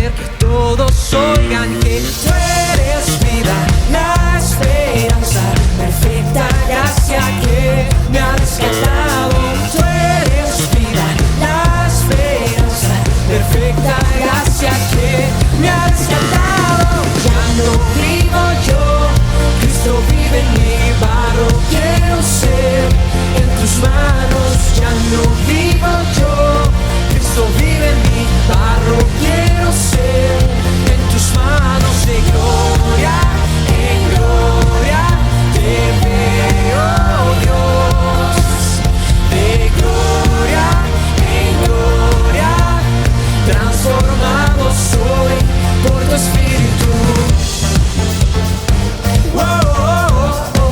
ver, que todos oigan que tú eres vida, la esperanza, perfecta gracia que me ha rescatado. Tú eres vida, la esperanza, perfecta gracia que me ha rescatado. Ya no vivo yo, Cristo vive en mí. Barro quiero ser en tus manos. Ya no vivo yo, Cristo vive en mí. Barro quiero ser en tus manos. De gloria en gloria te veo, Dios. De gloria en gloria transformado soy por tu Espíritu. Oh, oh, oh, oh.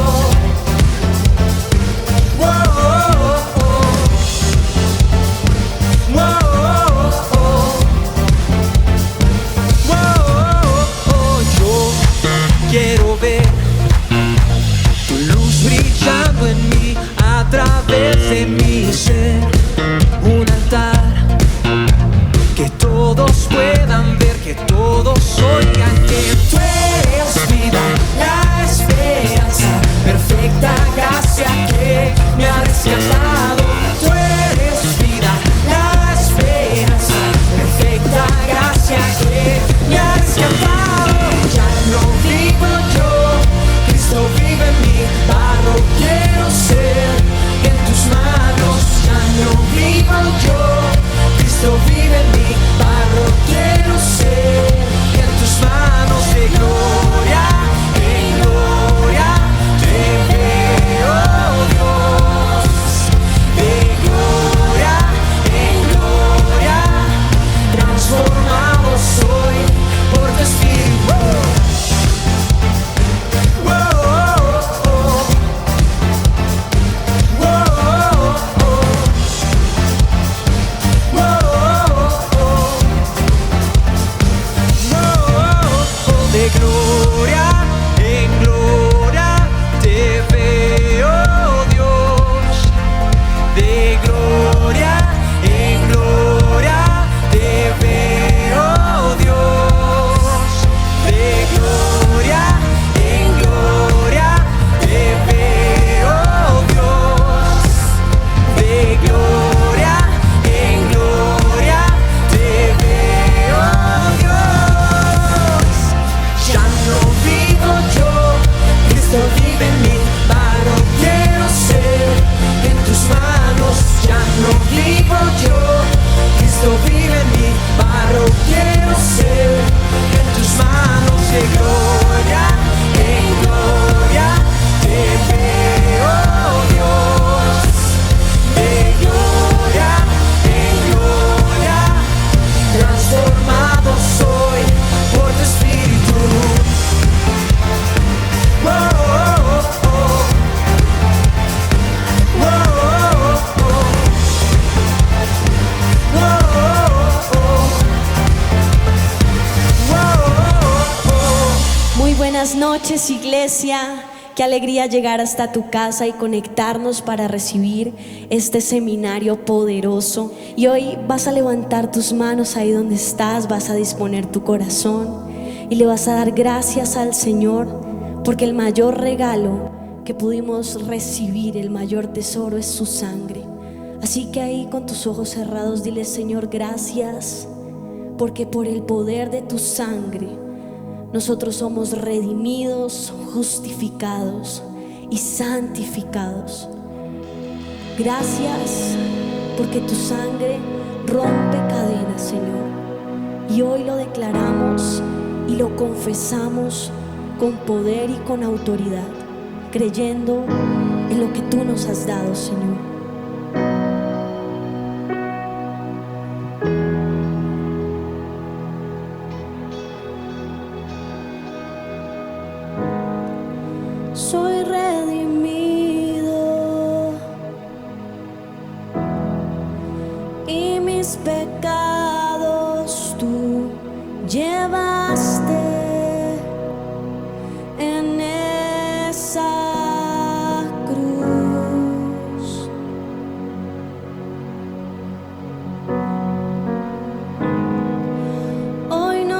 Oh, oh, oh. Oh, oh, oh. Oh, oh, oh. Yo quiero ver tu luz brillando en mí, a través de mi ser. Un altar que todos puedan ver, que todos oigan que tú eres vida, la esperanza, perfecta gracia que me ha rescatado. Tú eres vida, la esperanza, perfecta gracia que me ha rescatado. Ya no vivo yo, Cristo vive en mí. Barro quiero ser en tus manos. Ya no vivo yo, Cristo vive en mí. Barro quiero ser en tus manos. De gloria en gloria te veo, Dios. De gloria en gloria transformado soy por tu Espíritu. Oh, oh, oh. Oh, oh, oh. Oh, oh, oh. De gloria en gloria te veo, Dios. De gloria en gloria te veo, Dios. De gloria en gloria te veo, Dios. De gloria en gloria te veo, Dios. Ya no vivo yo, Cristo vive en mí. Barro quiero ser en tus manos. Ya no vivo yo, Cristo vive en mí. Barro quiero ser en tus manos. De gloria en gloria te veo, Dios. De gloria en gloria transformado soy por tu Espíritu. Oh, oh, oh. Oh, oh, oh. Oh, oh, oh. Oh, oh, oh. Muy buenas noches, iglesia. Qué alegría llegar hasta tu casa y conectarnos para recibir este seminario poderoso. Y hoy vas a levantar tus manos ahí donde estás, vas a disponer tu corazón y le vas a dar gracias al Señor, porque el mayor regalo que pudimos recibir, el mayor tesoro, es su sangre. Así que ahí con tus ojos cerrados dile: Señor, gracias, porque por el poder de tu sangre nosotros somos redimidos, justificados y santificados. Gracias porque tu sangre rompe cadenas, Señor. Y hoy lo declaramos y lo confesamos con poder y con autoridad, creyendo en lo que tú nos has dado, Señor. Soy redimido y mis pecados tú llevaste en esa cruz. Hoy no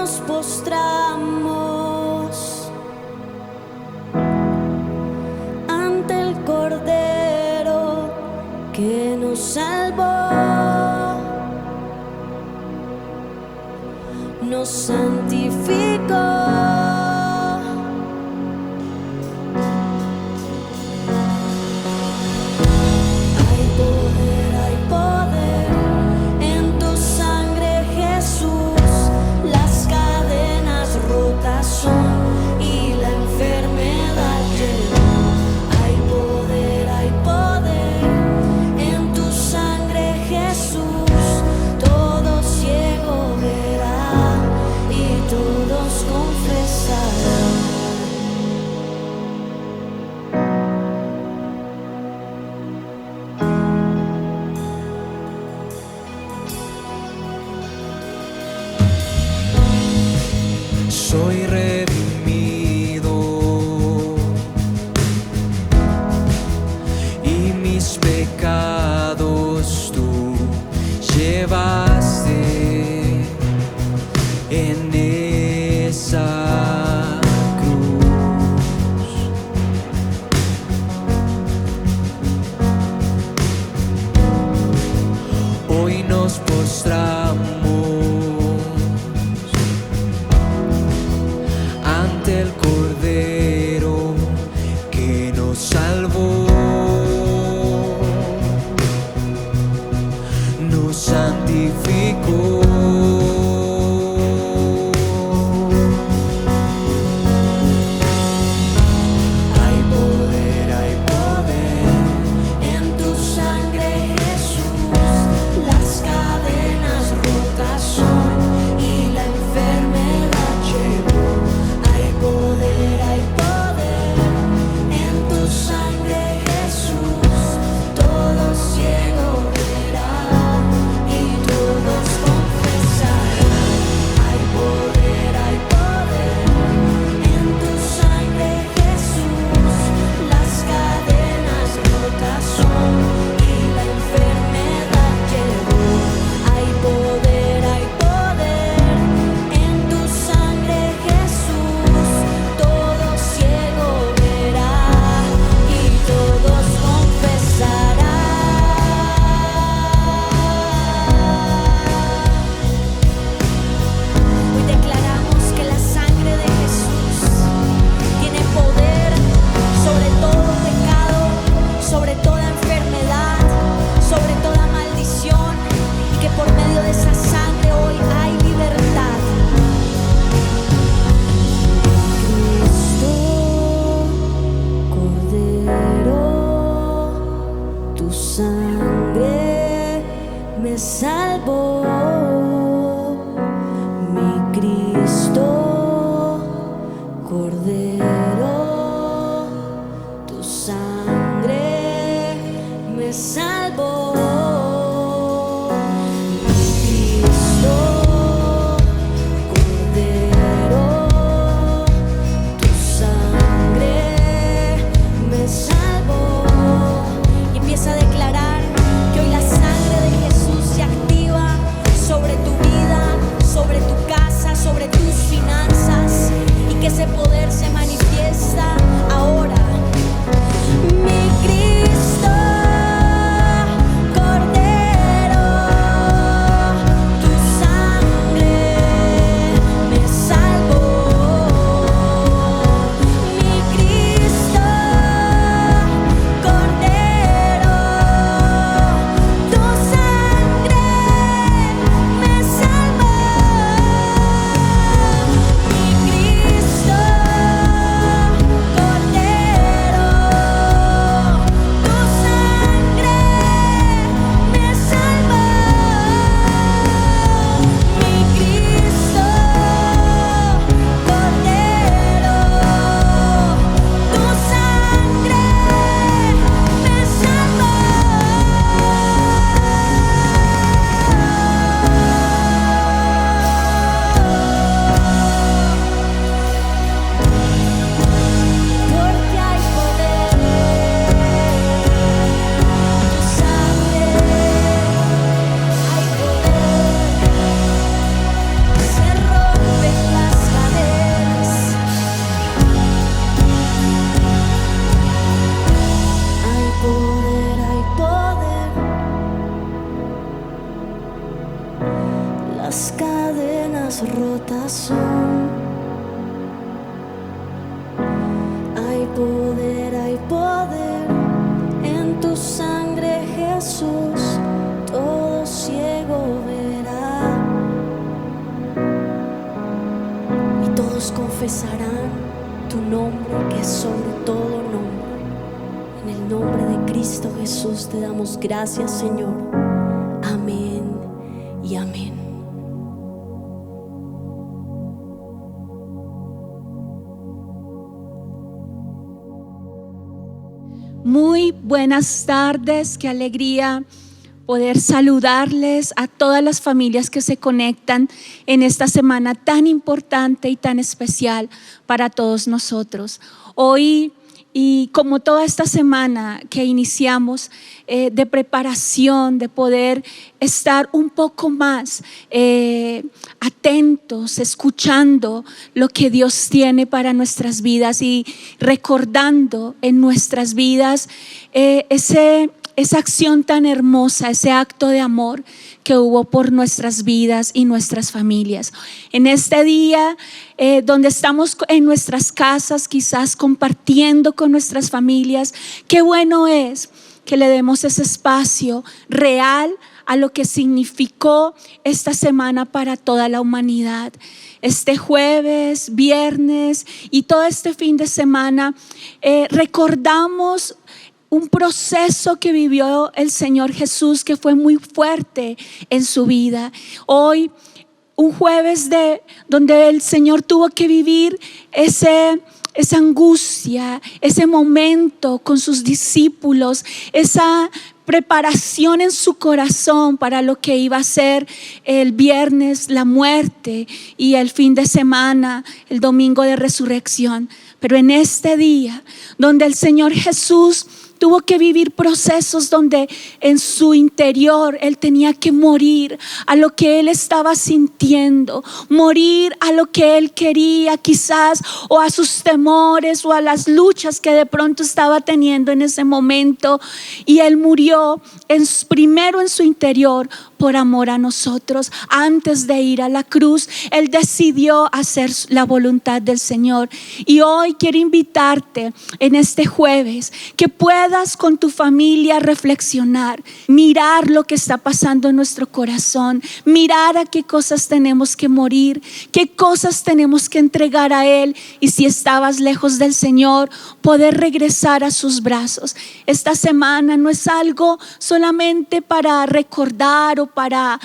nos santificó. Hay poder en tu sangre, Jesús. Las cadenas rotas son y la enfermedad llegó. Hay poder en tu sangre, Jesús. Todo ciego verá y todos confesarán. Soy redimido y mis pecados tú llevaste en esa cruz. Hoy nos postramos ante el Cordero que nos salvó, nos santificó. Hay poder en tu sangre, Jesús. Las cadenas rotas son y la enfermedad llegó. Hay poder en tu sangre, Jesús. Todo ciego verá y todos confesarán. Hay poder en tu sangre, Jesús. Las cadenas rotas son y la enfermedad llegó. Hay poder en tu sangre, Jesús. Todo ciego verá y todos confesarán. Hoy declaramos que la sangre de Jesús tiene poder sobre todo pecado, sobre toda enfermedad, sobre toda maldición, y que por medio de esa sangre hoy hay libertad. Cristo, Cordero, tu sangre me salvó. Mi Cristo, Cordero, tu sangre me salvó. Mi Cristo, Cordero, tu sangre me salvó. Y empieza a declarar que hoy la sangre de Jesús se activa sobre tu vida, sobre tu casa, sobre tus finanzas, y que ese poder se manifiesta ahora. Mi Cristo, Cordero, tu sangre me salvó. Mi Cristo, Cordero, tu sangre me salvó. Mi Cristo, Cordero, tu sangre me salvó. Mi Cristo, Cordero, tu sangre me salvó. Porque hay poder en tu sangre, hay poder, se rompen las cadenas. Hay poder, las cadenas cadenas rotas son. Hay poder en tu sangre, Jesús. Todo ciego verá y todos confesarán tu nombre, que es sobre todo nombre. En el nombre de Cristo Jesús te damos gracias, Señor. Amén y amén. Muy buenas tardes, qué alegría poder saludarles a todas las familias que se conectan en esta semana tan importante y tan especial para todos nosotros. Hoy, y como toda esta semana que iniciamos de preparación, de poder estar un poco más atentos, escuchando lo que Dios tiene para nuestras vidas y recordando en nuestras vidas esa acción tan hermosa, ese acto de amor que hubo por nuestras vidas y nuestras familias. En este día donde estamos en nuestras casas, quizás compartiendo con nuestras familias, qué bueno es que le demos ese espacio real a lo que significó esta semana para toda la humanidad. Este jueves, viernes y todo este fin de semana recordamos un proceso que vivió el Señor Jesús, que fue muy fuerte en su vida. Hoy, un jueves donde el Señor tuvo que vivir esa angustia, ese momento con sus discípulos, esa preparación en su corazón para lo que iba a ser el viernes, la muerte, y el fin de semana, el domingo de resurrección. Pero en este día donde el Señor Jesús tuvo que vivir procesos donde en su interior Él tenía que morir a lo que Él estaba sintiendo, morir a lo que Él quería quizás, o a sus temores o a las luchas que de pronto estaba teniendo en ese momento. Y Él murió primero en su interior por amor a nosotros. Antes de ir a la cruz, Él decidió hacer la voluntad del Señor. Y hoy quiero invitarte en este jueves que puedas con tu familia reflexionar, mirar lo que está pasando en nuestro corazón, mirar a qué cosas tenemos que morir, qué cosas tenemos que entregar a Él, y si estabas lejos del Señor, poder regresar a sus brazos. Esta semana no es algo solamente para recordar o para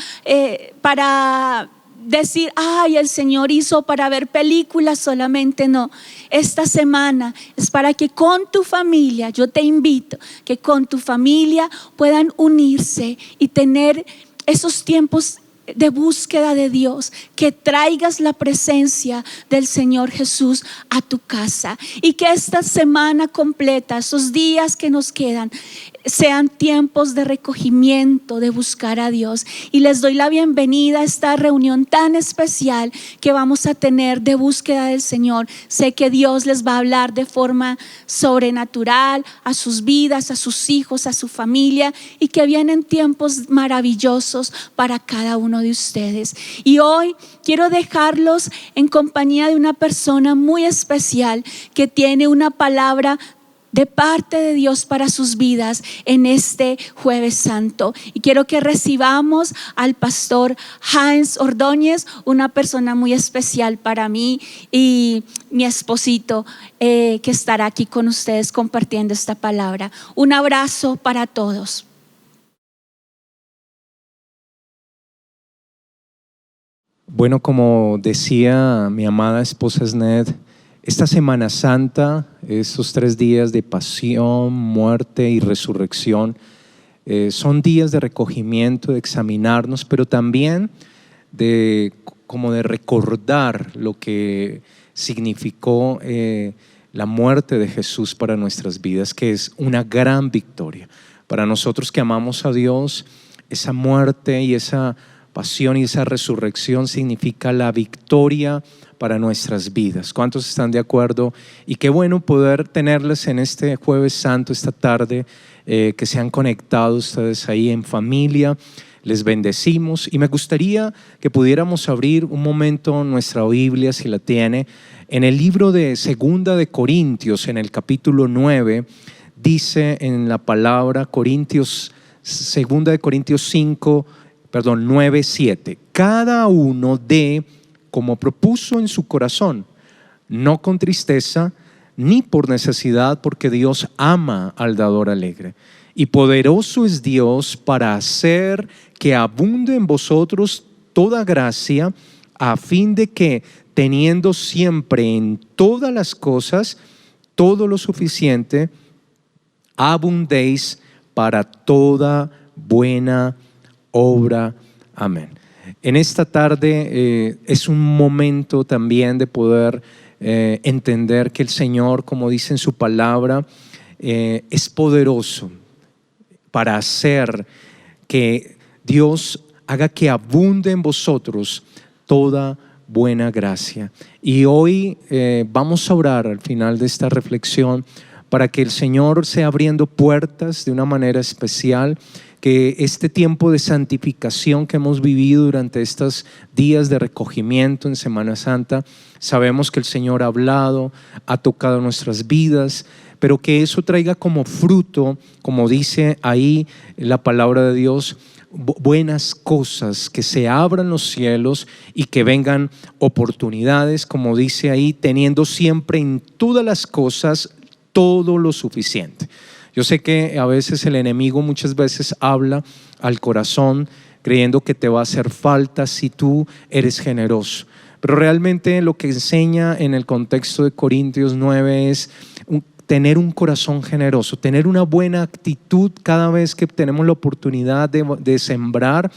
decir, ay, el Señor hizo, para ver películas solamente. No, esta semana es para que con tu familia, yo te invito que con tu familia puedan unirse y tener esos tiempos de búsqueda de Dios, que traigas la presencia del Señor Jesús a tu casa, y que esta semana completa, esos días que nos quedan, sean tiempos de recogimiento, de buscar a Dios. Y les doy la bienvenida a esta reunión tan especial que vamos a tener de búsqueda del Señor. Sé que Dios les va a hablar de forma sobrenatural a sus vidas, a sus hijos, a su familia, y que vienen tiempos maravillosos para cada uno de ustedes. Y hoy quiero dejarlos en compañía de una persona muy especial que tiene una palabra de parte de Dios para sus vidas en este Jueves Santo. Y quiero que recibamos al pastor Hans Ordóñez, una persona muy especial para mí y mi esposito, que estará aquí con ustedes compartiendo esta palabra. Un abrazo para todos. Bueno, como decía mi amada esposa Sned, esta Semana Santa, estos 3 días de pasión, muerte y resurrección, son días de recogimiento, de examinarnos, pero también como de recordar lo que significó la muerte de Jesús para nuestras vidas, que es una gran victoria. Para nosotros que amamos a Dios, esa muerte y esa pasión y esa resurrección significa la victoria para nuestras vidas. ¿Cuántos están de acuerdo? Y qué bueno poder tenerles en este Jueves Santo, esta tarde, que se han conectado ustedes ahí en familia. les bendecimos y me gustaría que pudiéramos abrir un momento nuestra Biblia, si la tiene, en el libro de Segunda de Corintios, en el capítulo 9, dice en la palabra Segunda de Corintios 9, 7, cada uno dé como propuso en su corazón, no con tristeza ni por necesidad, porque Dios ama al dador alegre. Y poderoso es Dios para hacer que abunde en vosotros toda gracia, a fin de que, teniendo siempre en todas las cosas todo lo suficiente, abundéis para toda buena obra. Amén. En esta tarde es un momento también de poder entender que el Señor, como dice en su palabra, es poderoso para hacer que Dios haga que abunde en vosotros toda buena gracia. Y hoy vamos a orar al final de esta reflexión para que el Señor sea abriendo puertas de una manera especial, que este tiempo de santificación que hemos vivido durante estos días de recogimiento en Semana Santa, sabemos que el Señor ha hablado, ha tocado nuestras vidas, pero que eso traiga como fruto, como dice ahí la palabra de Dios, buenas cosas, que se abran los cielos y que vengan oportunidades, como dice ahí, teniendo siempre en todas las cosas todo lo suficiente. Yo sé que a veces el enemigo muchas veces habla al corazón creyendo que te va a hacer falta si tú eres generoso, pero realmente lo que enseña en el contexto de Corintios 9 es tener un corazón generoso, tener una buena actitud cada vez que tenemos la oportunidad de sembrar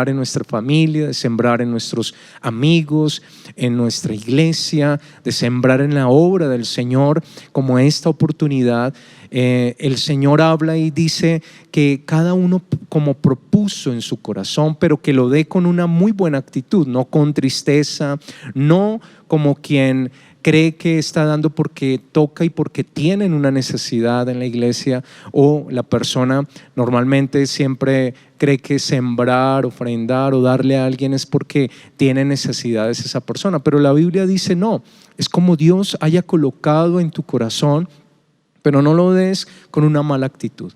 en nuestra familia, de sembrar en nuestros amigos, en nuestra iglesia, de sembrar en la obra del Señor, como esta oportunidad. El Señor habla y dice que cada uno como propuso en su corazón, pero que lo dé con una muy buena actitud, no con tristeza, no como quien cree que está dando porque toca y porque tienen una necesidad en la iglesia, o la persona normalmente siempre cree que sembrar, ofrendar o darle a alguien es porque tiene necesidades esa persona, pero la Biblia dice no, es como Dios haya colocado en tu corazón, pero no lo des con una mala actitud,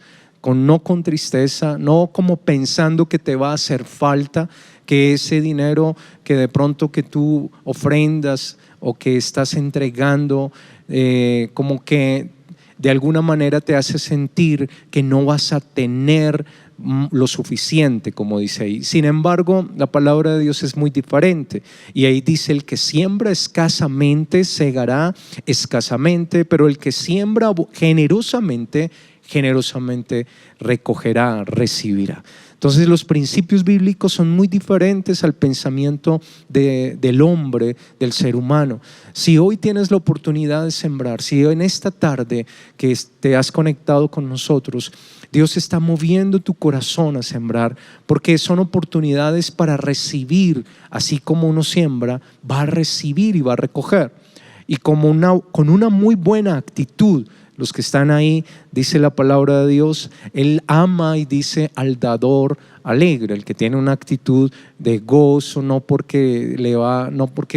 no con tristeza, no como pensando que te va a hacer falta, que ese dinero que de pronto que tú ofrendas o que estás entregando, como que de alguna manera te hace sentir que no vas a tener lo suficiente, como dice ahí. Sin embargo, la palabra de Dios es muy diferente, y ahí dice: el que siembra escasamente segará escasamente, pero el que siembra generosamente recogerá, recibirá. Entonces los principios bíblicos son muy diferentes al pensamiento del hombre, del ser humano. Si hoy tienes la oportunidad de sembrar, si en esta tarde que te has conectado con nosotros, Dios está moviendo tu corazón a sembrar, porque son oportunidades para recibir. Así como uno siembra, va a recibir y va a recoger. Y con una muy buena actitud, los que están ahí, dice la palabra de Dios, Él ama y dice al dador alegre, el que tiene una actitud de gozo, no porque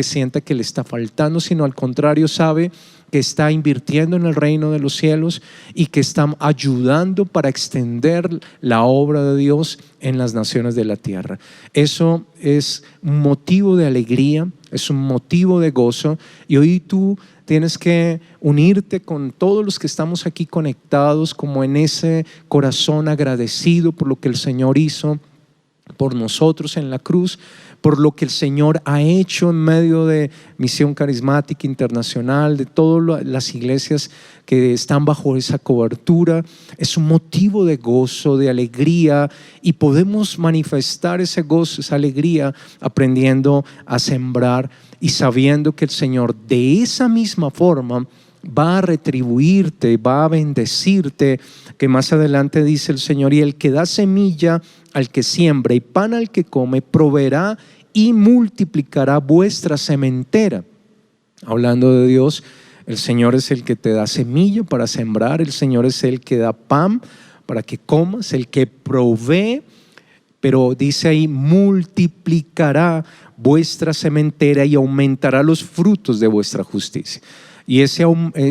sienta que le está faltando, sino al contrario, sabe que está invirtiendo en el reino de los cielos y que está ayudando para extender la obra de Dios en las naciones de la tierra. Eso es un motivo de alegría, es un motivo de gozo, y hoy tú tienes que unirte con todos los que estamos aquí conectados, como en ese corazón agradecido por lo que el Señor hizo por nosotros en la cruz, por lo que el Señor ha hecho en medio de Misión Carismática Internacional, de todas las iglesias que están bajo esa cobertura. Es un motivo de gozo, de alegría, y podemos manifestar ese gozo, esa alegría, aprendiendo a sembrar y sabiendo que el Señor de esa misma forma va a retribuirte, va a bendecirte, que más adelante dice el Señor: y el que da semilla al que siembra y pan al que come, proveerá y multiplicará vuestra sementera. Hablando de Dios, el Señor es el que te da semilla para sembrar, el Señor es el que da pan para que comas, el que provee, pero dice ahí, multiplicará vuestra sementera y aumentará los frutos de vuestra justicia. Y ese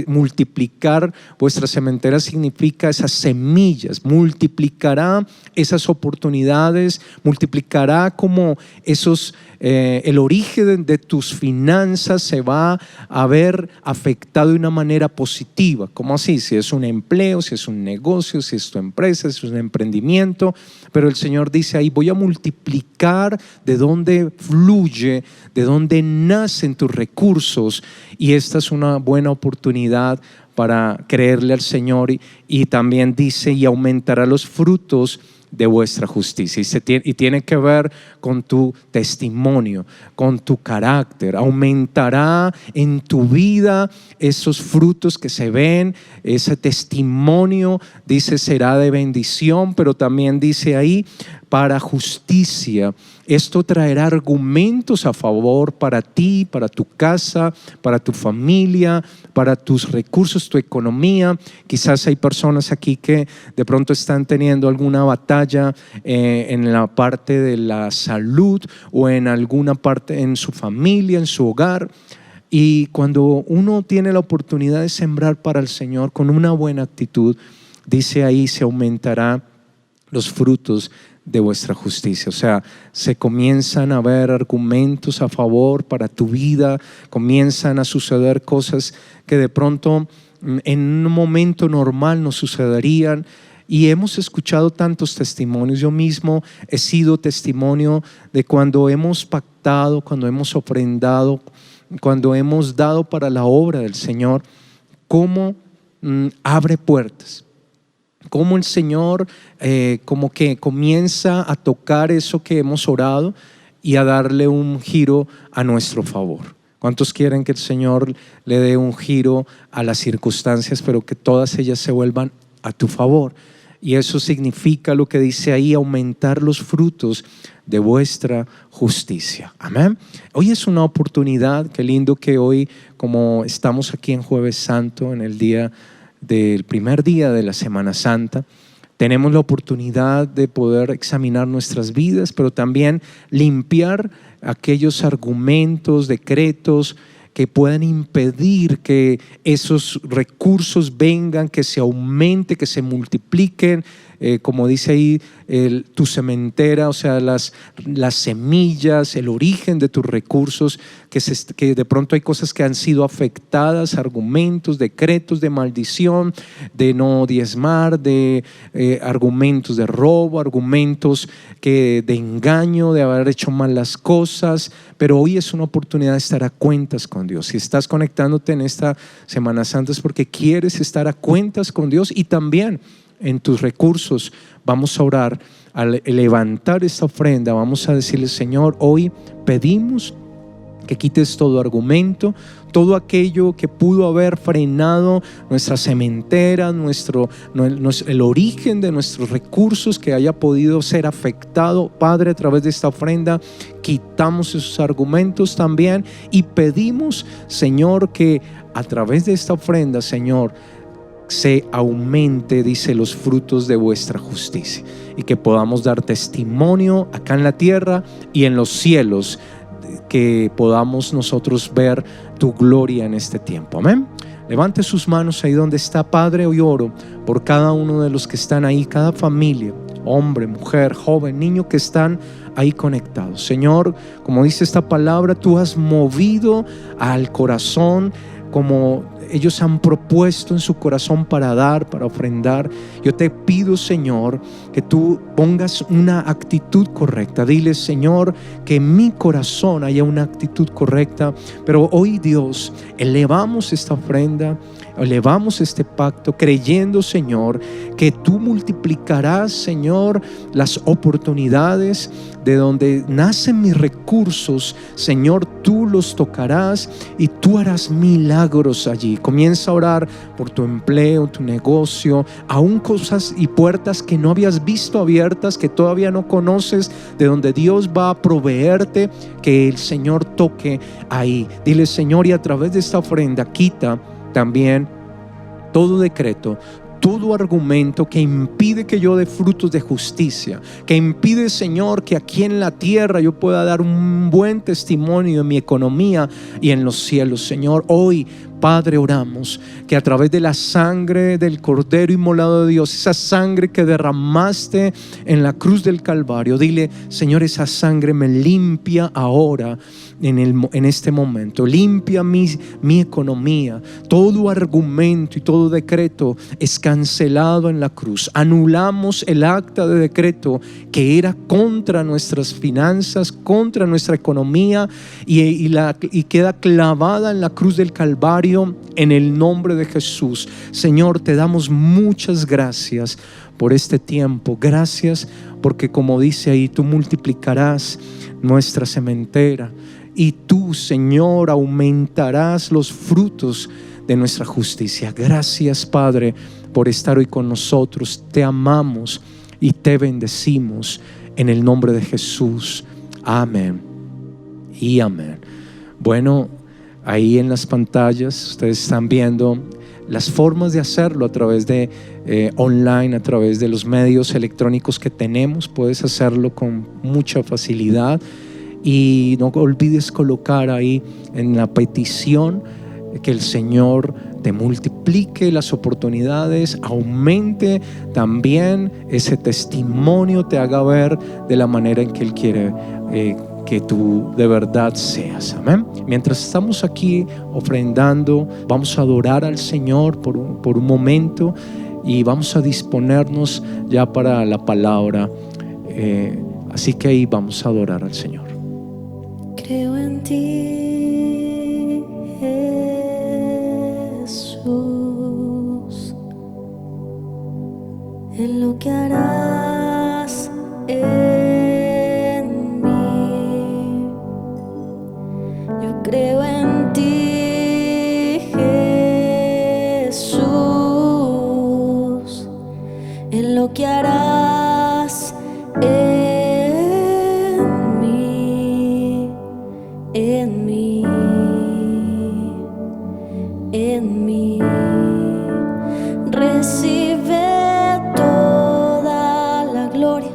multiplicar vuestra sementera significa esas semillas, multiplicará esas oportunidades, multiplicará como esos, el origen de tus finanzas se va a ver afectado de una manera positiva. ¿Cómo así? Si es un empleo, si es un negocio, si es tu empresa, si es un emprendimiento. Pero el Señor dice ahí, voy a multiplicar de donde fluye, de donde nacen tus recursos, y esta es una buena oportunidad para creerle al Señor. Y también dice, y aumentará los frutos de vuestra justicia, y tiene que ver con tu testimonio, con tu carácter. Aumentará en tu vida esos frutos que se ven, ese testimonio, dice, será de bendición, pero también dice ahí, para justicia. Esto traerá argumentos a favor para ti, para tu casa, para tu familia, para tus recursos, tu economía. Quizás hay personas aquí que de pronto están teniendo alguna batalla en la parte de la salud o en alguna parte en su familia, en su hogar. Y cuando uno tiene la oportunidad de sembrar para el Señor con una buena actitud, dice ahí, se aumentará los frutos de vuestra justicia. O sea, se comienzan a ver argumentos a favor para tu vida, comienzan a suceder cosas que de pronto en un momento normal no sucederían. Y hemos escuchado tantos testimonios. Yo mismo he sido testimonio de cuando hemos pactado, cuando hemos ofrendado, cuando hemos dado para la obra del Señor, cómo abre puertas. Cómo el Señor como que comienza a tocar eso que hemos orado y a darle un giro a nuestro favor. ¿Cuántos quieren que el Señor le dé un giro a las circunstancias, pero que todas ellas se vuelvan a tu favor? Y eso significa lo que dice ahí, aumentar los frutos de vuestra justicia. Amén. Hoy es una oportunidad, qué lindo que hoy, como estamos aquí en Jueves Santo, en el día del primer día de la Semana Santa, tenemos la oportunidad de poder examinar nuestras vidas, pero también limpiar aquellos argumentos, decretos que puedan impedir que esos recursos vengan, que se aumente, que se multipliquen. Como dice ahí, tu sementera, o sea, las semillas, el origen de tus recursos, que de pronto hay cosas que han sido afectadas, argumentos, decretos de maldición, de no diezmar, de argumentos de robo, argumentos de engaño, de haber hecho mal las cosas. Pero hoy es una oportunidad de estar a cuentas con Dios. Si estás conectándote en esta Semana Santa es porque quieres estar a cuentas con Dios, y también en tus recursos. Vamos a orar, al levantar esta ofrenda vamos a decirle: Señor, hoy pedimos que quites todo argumento, todo aquello que pudo haber frenado nuestra sementera, el origen de nuestros recursos, que haya podido ser afectado. Padre, a través de esta ofrenda quitamos esos argumentos también, y pedimos, Señor, que a través de esta ofrenda, Señor, se aumente, dice, los frutos de vuestra justicia, y que podamos dar testimonio acá en la tierra y en los cielos, que podamos nosotros ver tu gloria en este tiempo. Amén. Levante sus manos ahí donde está. Padre, hoy oro por cada uno de los que están ahí, cada familia, hombre, mujer, joven, niño, que están ahí conectados. Señor, como dice esta palabra, tú has movido al corazón, como ellos han propuesto en su corazón para dar, para ofrendar. Yo te pido, Señor, que tú pongas una actitud correcta. Dile: Señor, que en mi corazón haya una actitud correcta. Pero hoy, Dios, elevamos esta ofrenda, elevamos este pacto, creyendo, Señor, que tú multiplicarás, Señor, las oportunidades de donde nacen mis recursos. Señor, tú los tocarás y tú harás milagros allí. Comienza a orar por tu empleo, tu negocio, aún cosas y puertas que no habías visto abiertas, que todavía no conoces, de donde Dios va a proveerte, que el Señor toque ahí. Dile: Señor, y a través de esta ofrenda quita también todo decreto, todo argumento que impide que yo dé frutos de justicia, que impide, Señor, que aquí en la tierra yo pueda dar un buen testimonio en mi economía y en los cielos. Señor, hoy, Padre, oramos que a través de la sangre del Cordero inmolado de Dios, esa sangre que derramaste en la cruz del Calvario, dile: Señor, esa sangre me limpia ahora en este momento, limpia mi economía. Todo argumento y todo decreto es cancelado en la cruz. Anulamos el acta de decreto que era contra nuestras finanzas, contra nuestra economía, y queda clavada en la cruz del Calvario en el nombre de Jesús. Señor, te damos muchas gracias por este tiempo. Gracias porque, como dice ahí, tú multiplicarás nuestra sementera y tú, Señor, aumentarás los frutos de nuestra justicia. Gracias, Padre, por estar hoy con nosotros. Te amamos y te bendecimos en el nombre de Jesús. Amén y amén. Bueno, ahí en las pantallas ustedes están viendo las formas de hacerlo a través de online, a través de los medios electrónicos que tenemos. Puedes hacerlo con mucha facilidad. Y no olvides colocar ahí en la petición que el Señor te multiplique las oportunidades, aumente también ese testimonio, te haga ver de la manera en que Él quiere que tú de verdad seas. Amén. Mientras estamos aquí ofrendando, vamos a adorar al Señor por un momento y vamos a disponernos ya para la palabra. Así que ahí vamos a adorar al Señor. Creo en ti, Jesús, en lo que harás en mí. Yo creo en ti, Jesús, en lo que harás en mí, en mí, en mí. Recibe toda la gloria,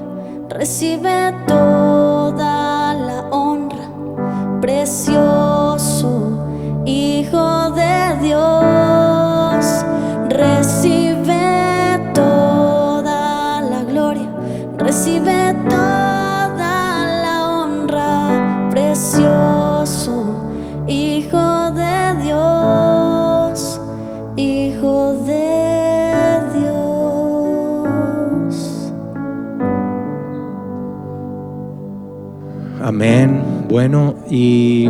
recibe toda la honra, precioso Hijo de Dios. Recibe toda la gloria, recibe toda la honra, precioso Hijo de Dios, Hijo de Dios. Amén. Bueno, y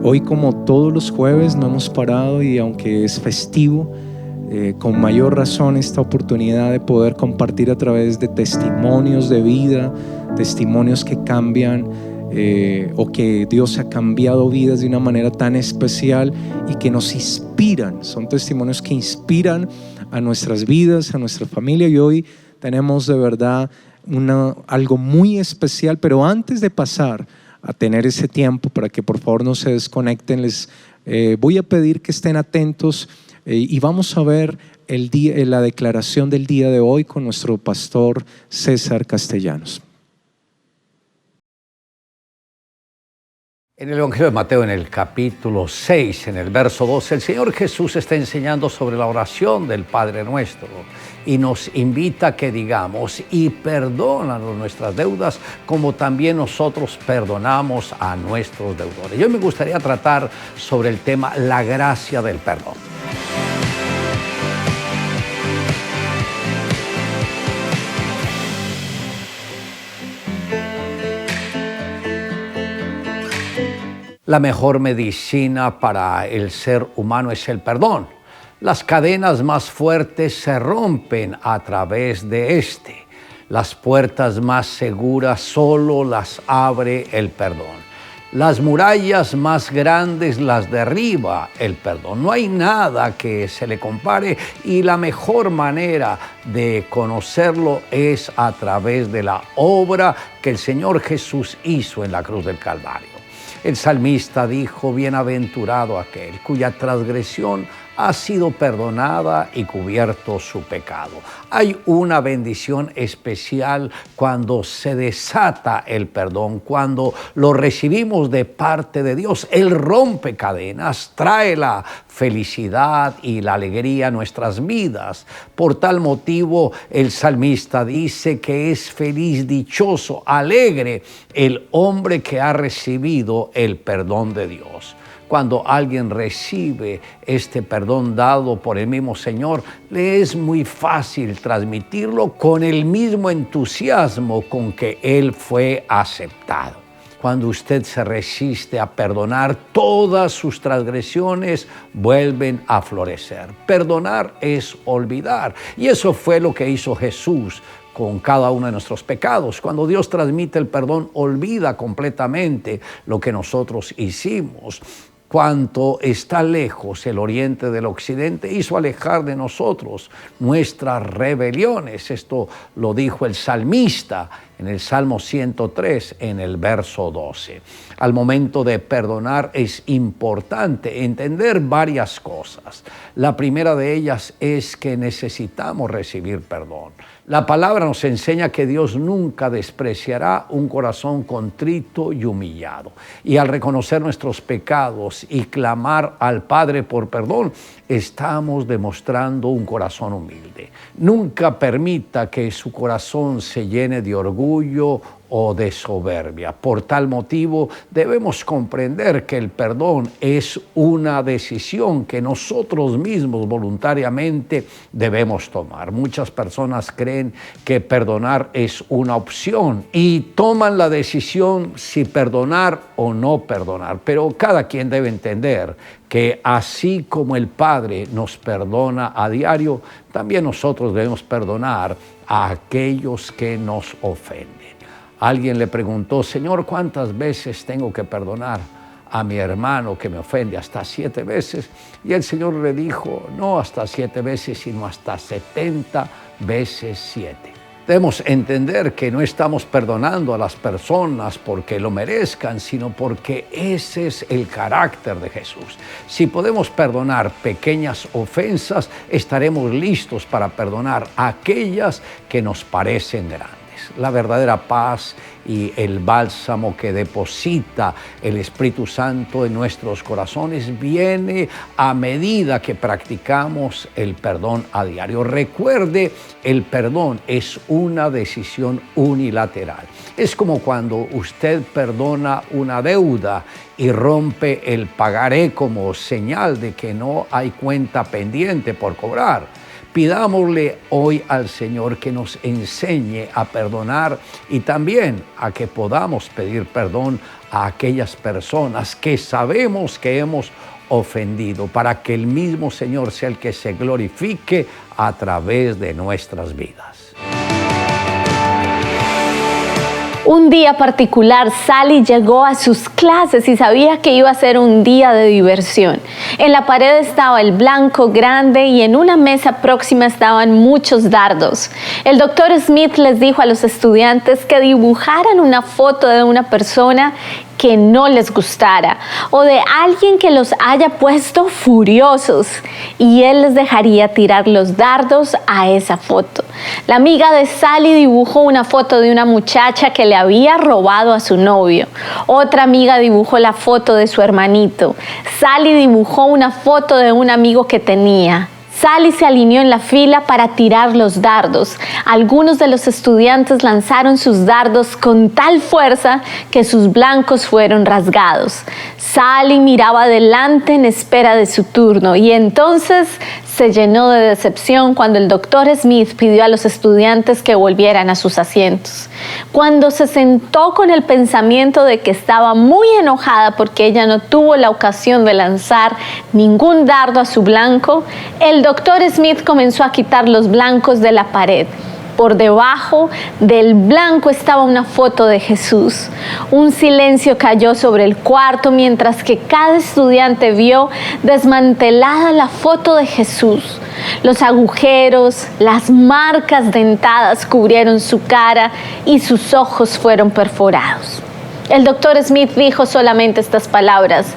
hoy, como todos los jueves, no hemos parado, y aunque es festivo, con mayor razón esta oportunidad de poder compartir a través de testimonios de vida, testimonios que cambian o que Dios ha cambiado vidas de una manera tan especial y que nos inspiran. Son testimonios que inspiran a nuestras vidas, a nuestra familia, y hoy tenemos de verdad algo muy especial. Pero antes de pasar a tener ese tiempo, para que por favor no se desconecten, les voy a pedir que estén atentos y vamos a ver la declaración del día de hoy con nuestro pastor César Castellanos. En el Evangelio de Mateo, en el capítulo 6, en el verso 12, el Señor Jesús está enseñando sobre la oración del Padre Nuestro y nos invita a que digamos: y perdónanos nuestras deudas como también nosotros perdonamos a nuestros deudores. Yo me gustaría tratar sobre el tema la gracia del perdón. La mejor medicina para el ser humano es el perdón. Las cadenas más fuertes se rompen a través de este. Las puertas más seguras solo las abre el perdón. Las murallas más grandes las derriba el perdón. No hay nada que se le compare, y la mejor manera de conocerlo es a través de la obra que el Señor Jesús hizo en la cruz del Calvario. El salmista dijo: bienaventurado aquel cuya transgresión ha sido perdonada y cubierto su pecado. Hay una bendición especial cuando se desata el perdón, cuando lo recibimos de parte de Dios. Él rompe cadenas, trae la felicidad y la alegría a nuestras vidas. Por tal motivo, el salmista dice que es feliz, dichoso, alegre el hombre que ha recibido el perdón de Dios. Cuando alguien recibe este perdón dado por el mismo Señor, le es muy fácil transmitirlo con el mismo entusiasmo con que Él fue aceptado. Cuando usted se resiste a perdonar, todas sus transgresiones vuelven a florecer. Perdonar es olvidar. Y eso fue lo que hizo Jesús con cada uno de nuestros pecados. Cuando Dios transmite el perdón, olvida completamente lo que nosotros hicimos. Cuanto está lejos el oriente del occidente, hizo alejar de nosotros nuestras rebeliones. Esto lo dijo el salmista en el Salmo 103, en el verso 12. Al momento de perdonar es importante entender varias cosas. La primera de ellas es que necesitamos recibir perdón. La palabra nos enseña que Dios nunca despreciará un corazón contrito y humillado. Y al reconocer nuestros pecados y clamar al Padre por perdón, estamos demostrando un corazón humilde. Nunca permita que su corazón se llene de orgullo o de soberbia. Por tal motivo, debemos comprender que el perdón es una decisión que nosotros mismos voluntariamente debemos tomar. Muchas personas creen que perdonar es una opción y toman la decisión si perdonar o no perdonar. Pero cada quien debe entender que así como el Padre nos perdona a diario, también nosotros debemos perdonar a aquellos que nos ofenden. Alguien le preguntó: Señor, ¿cuántas veces tengo que perdonar a mi hermano que me ofende? ¿Hasta 7 veces? Y el Señor le dijo: no hasta 7 veces, sino hasta 70 veces 7. Debemos entender que no estamos perdonando a las personas porque lo merezcan, sino porque ese es el carácter de Jesús. Si podemos perdonar pequeñas ofensas, estaremos listos para perdonar aquellas que nos parecen grandes. La verdadera paz y el bálsamo que deposita el Espíritu Santo en nuestros corazones viene a medida que practicamos el perdón a diario. Recuerde, el perdón es una decisión unilateral. Es como cuando usted perdona una deuda y rompe el pagaré como señal de que no hay cuenta pendiente por cobrar. Pidámosle hoy al Señor que nos enseñe a perdonar y también a que podamos pedir perdón a aquellas personas que sabemos que hemos ofendido, para que el mismo Señor sea el que se glorifique a través de nuestras vidas. Un día particular, Sally llegó a sus clases y sabía que iba a ser un día de diversión. En la pared estaba el blanco grande y en una mesa próxima estaban muchos dardos. El doctor Smith les dijo a los estudiantes que dibujaran una foto de una persona que no les gustara o de alguien que los haya puesto furiosos, y él les dejaría tirar los dardos a esa foto. La amiga de Sally dibujó una foto de una muchacha que le había robado a su novio. Otra amiga dibujó la foto de su hermanito. Sally dibujó una foto de un amigo que tenía. Sally se alineó en la fila para tirar los dardos. Algunos de los estudiantes lanzaron sus dardos con tal fuerza que sus blancos fueron rasgados. Sally miraba adelante en espera de su turno y entonces se llenó de decepción cuando el doctor Smith pidió a los estudiantes que volvieran a sus asientos. Cuando se sentó con el pensamiento de que estaba muy enojada porque ella no tuvo la ocasión de lanzar ningún dardo a su blanco, el doctor Smith comenzó a quitar los blancos de la pared. Por debajo del blanco estaba una foto de Jesús. Un silencio cayó sobre el cuarto mientras que cada estudiante vio desmantelada la foto de Jesús. Los agujeros, las marcas dentadas cubrieron su cara y sus ojos fueron perforados. El doctor Smith dijo solamente estas palabras: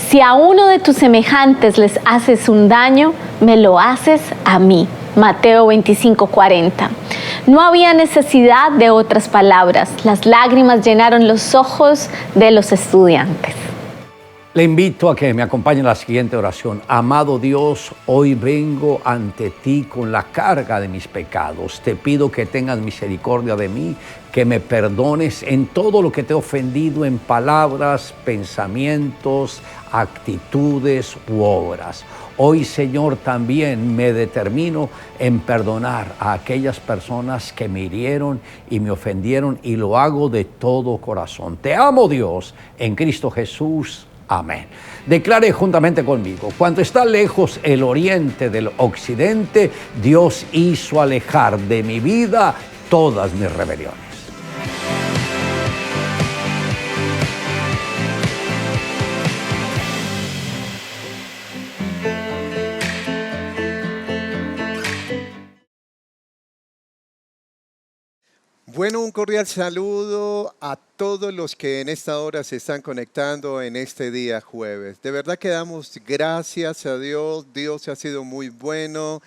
si a uno de tus semejantes les haces un daño, me lo haces a mí. Mateo 25:40. No había necesidad de otras palabras. Las lágrimas llenaron los ojos de los estudiantes. Le invito a que me acompañe en la siguiente oración. Amado Dios, hoy vengo ante ti con la carga de mis pecados. Te pido que tengas misericordia de mí, que me perdones en todo lo que te he ofendido en palabras, pensamientos, actitudes u obras. Hoy, Señor, también me determino en perdonar a aquellas personas que me hirieron y me ofendieron, y lo hago de todo corazón. Te amo, Dios, en Cristo Jesús. Amén. Declare juntamente conmigo: cuando está lejos el oriente del occidente, Dios hizo alejar de mi vida todas mis rebeliones. Bueno, un cordial saludo a todos los que en esta hora se están conectando en este día jueves. De verdad que damos gracias a Dios. Dios ha sido muy bueno.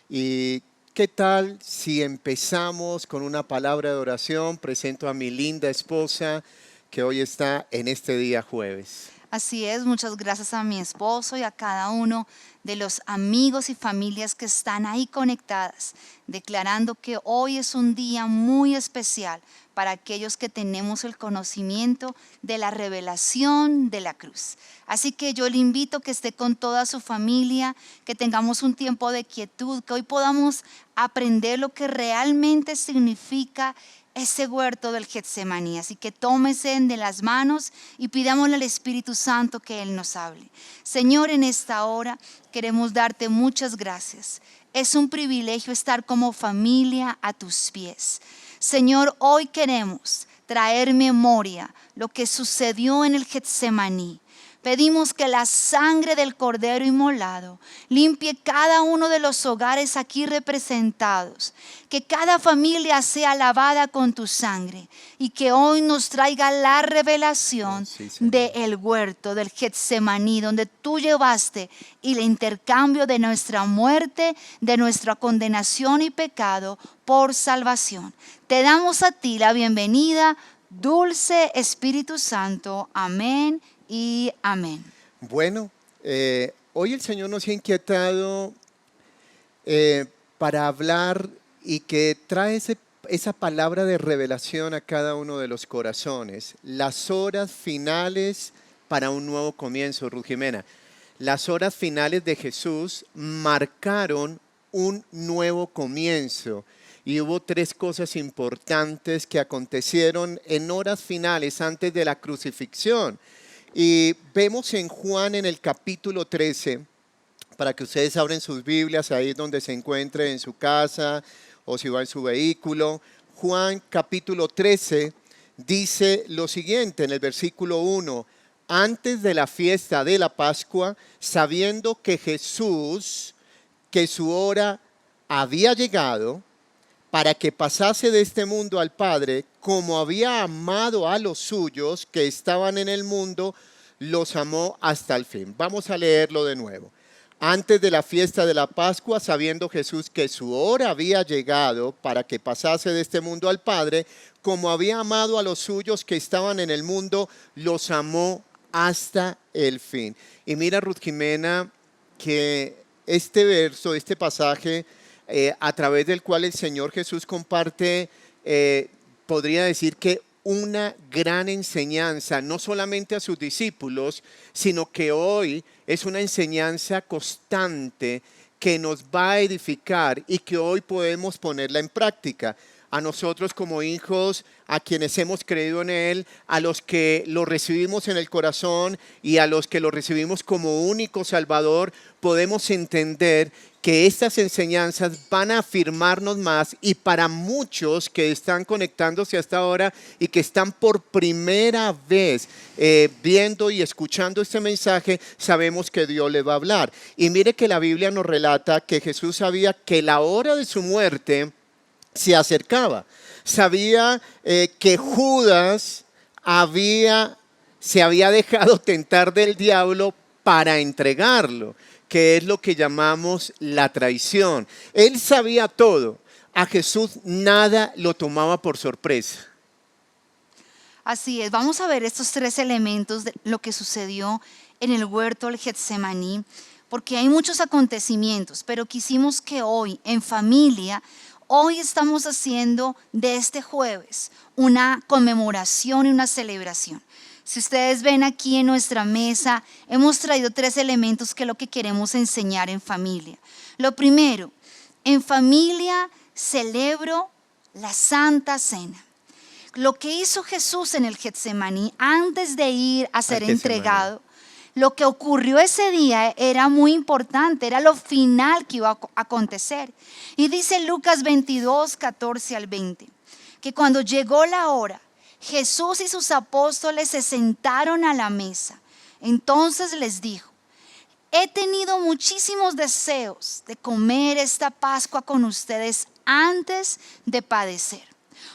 ¿Y qué tal si empezamos con una palabra de oración? Presento a mi linda esposa que hoy está en este día jueves. Así es, muchas gracias a mi esposo y a cada uno de los amigos y familias que están ahí conectadas, declarando que hoy es un día muy especial para aquellos que tenemos el conocimiento de la revelación de la cruz. Así que yo le invito a que esté con toda su familia, que tengamos un tiempo de quietud, que hoy podamos aprender lo que realmente significa ese huerto del Getsemaní. Así que tómese de las manos y pidámosle al Espíritu Santo que Él nos hable. Señor, en esta hora queremos darte muchas gracias. Es un privilegio estar como familia a tus pies. Señor, hoy queremos traer memoria lo que sucedió en el Getsemaní. Pedimos que la sangre del Cordero inmolado limpie cada uno de los hogares aquí representados. Que cada familia sea lavada con tu sangre. Y que hoy nos traiga la revelación del huerto del Getsemaní, donde tú llevaste el intercambio de nuestra muerte, de nuestra condenación y pecado por salvación. Te damos a ti la bienvenida, dulce Espíritu Santo. Amén y amén. Bueno, hoy el Señor nos ha inquietado para hablar y que trae esa palabra de revelación a cada uno de los corazones. Las horas finales para un nuevo comienzo, Ruth Jimena. Las horas finales de Jesús marcaron un nuevo comienzo. Y hubo tres cosas importantes que acontecieron en horas finales antes de la crucifixión. Y vemos en Juan en el capítulo 13, para que ustedes abren sus Biblias ahí donde se encuentre, en su casa o si va en su vehículo. Juan capítulo 13 dice lo siguiente en el versículo 1: antes de la fiesta de la Pascua, sabiendo que Jesús, que su hora había llegado para que pasase de este mundo al Padre, como había amado a los suyos que estaban en el mundo, los amó hasta el fin. Vamos a leerlo de nuevo. Antes de la fiesta de la Pascua, sabiendo Jesús que su hora había llegado para que pasase de este mundo al Padre, como había amado a los suyos que estaban en el mundo, los amó hasta el fin. Y mira, Ruth Jimena, que este verso, este pasaje, a través del cual el Señor Jesús comparte, podría decir que una gran enseñanza, no solamente a sus discípulos, sino que hoy es una enseñanza constante que nos va a edificar y que hoy podemos ponerla en práctica. A nosotros como hijos, a quienes hemos creído en Él, a los que lo recibimos en el corazón y a los que lo recibimos como único Salvador, podemos entender que estas enseñanzas van a afirmarnos más, y para muchos que están conectándose hasta ahora y que están por primera vez viendo y escuchando este mensaje, sabemos que Dios le va a hablar. Y mire que la Biblia nos relata que Jesús sabía que la hora de su muerte se acercaba. Sabía que Judas se había dejado tentar del diablo para entregarlo, que es lo que llamamos la traición. Él sabía todo. A Jesús nada lo tomaba por sorpresa. Así es, vamos a ver estos tres elementos de lo que sucedió en el huerto del Getsemaní, porque hay muchos acontecimientos, pero quisimos que hoy, en familia, hoy estamos haciendo de este jueves una conmemoración y una celebración. Si ustedes ven aquí en nuestra mesa, hemos traído tres elementos que es lo que queremos enseñar en familia. Lo primero, en familia celebro la Santa Cena. Lo que hizo Jesús en el Getsemaní antes de ir a ser entregado, lo que ocurrió ese día era muy importante, era lo final que iba a acontecer. Y dice Lucas 22, 14 al 20, que cuando llegó la hora, Jesús y sus apóstoles se sentaron a la mesa. Entonces les dijo: he tenido muchísimos deseos de comer esta Pascua con ustedes antes de padecer.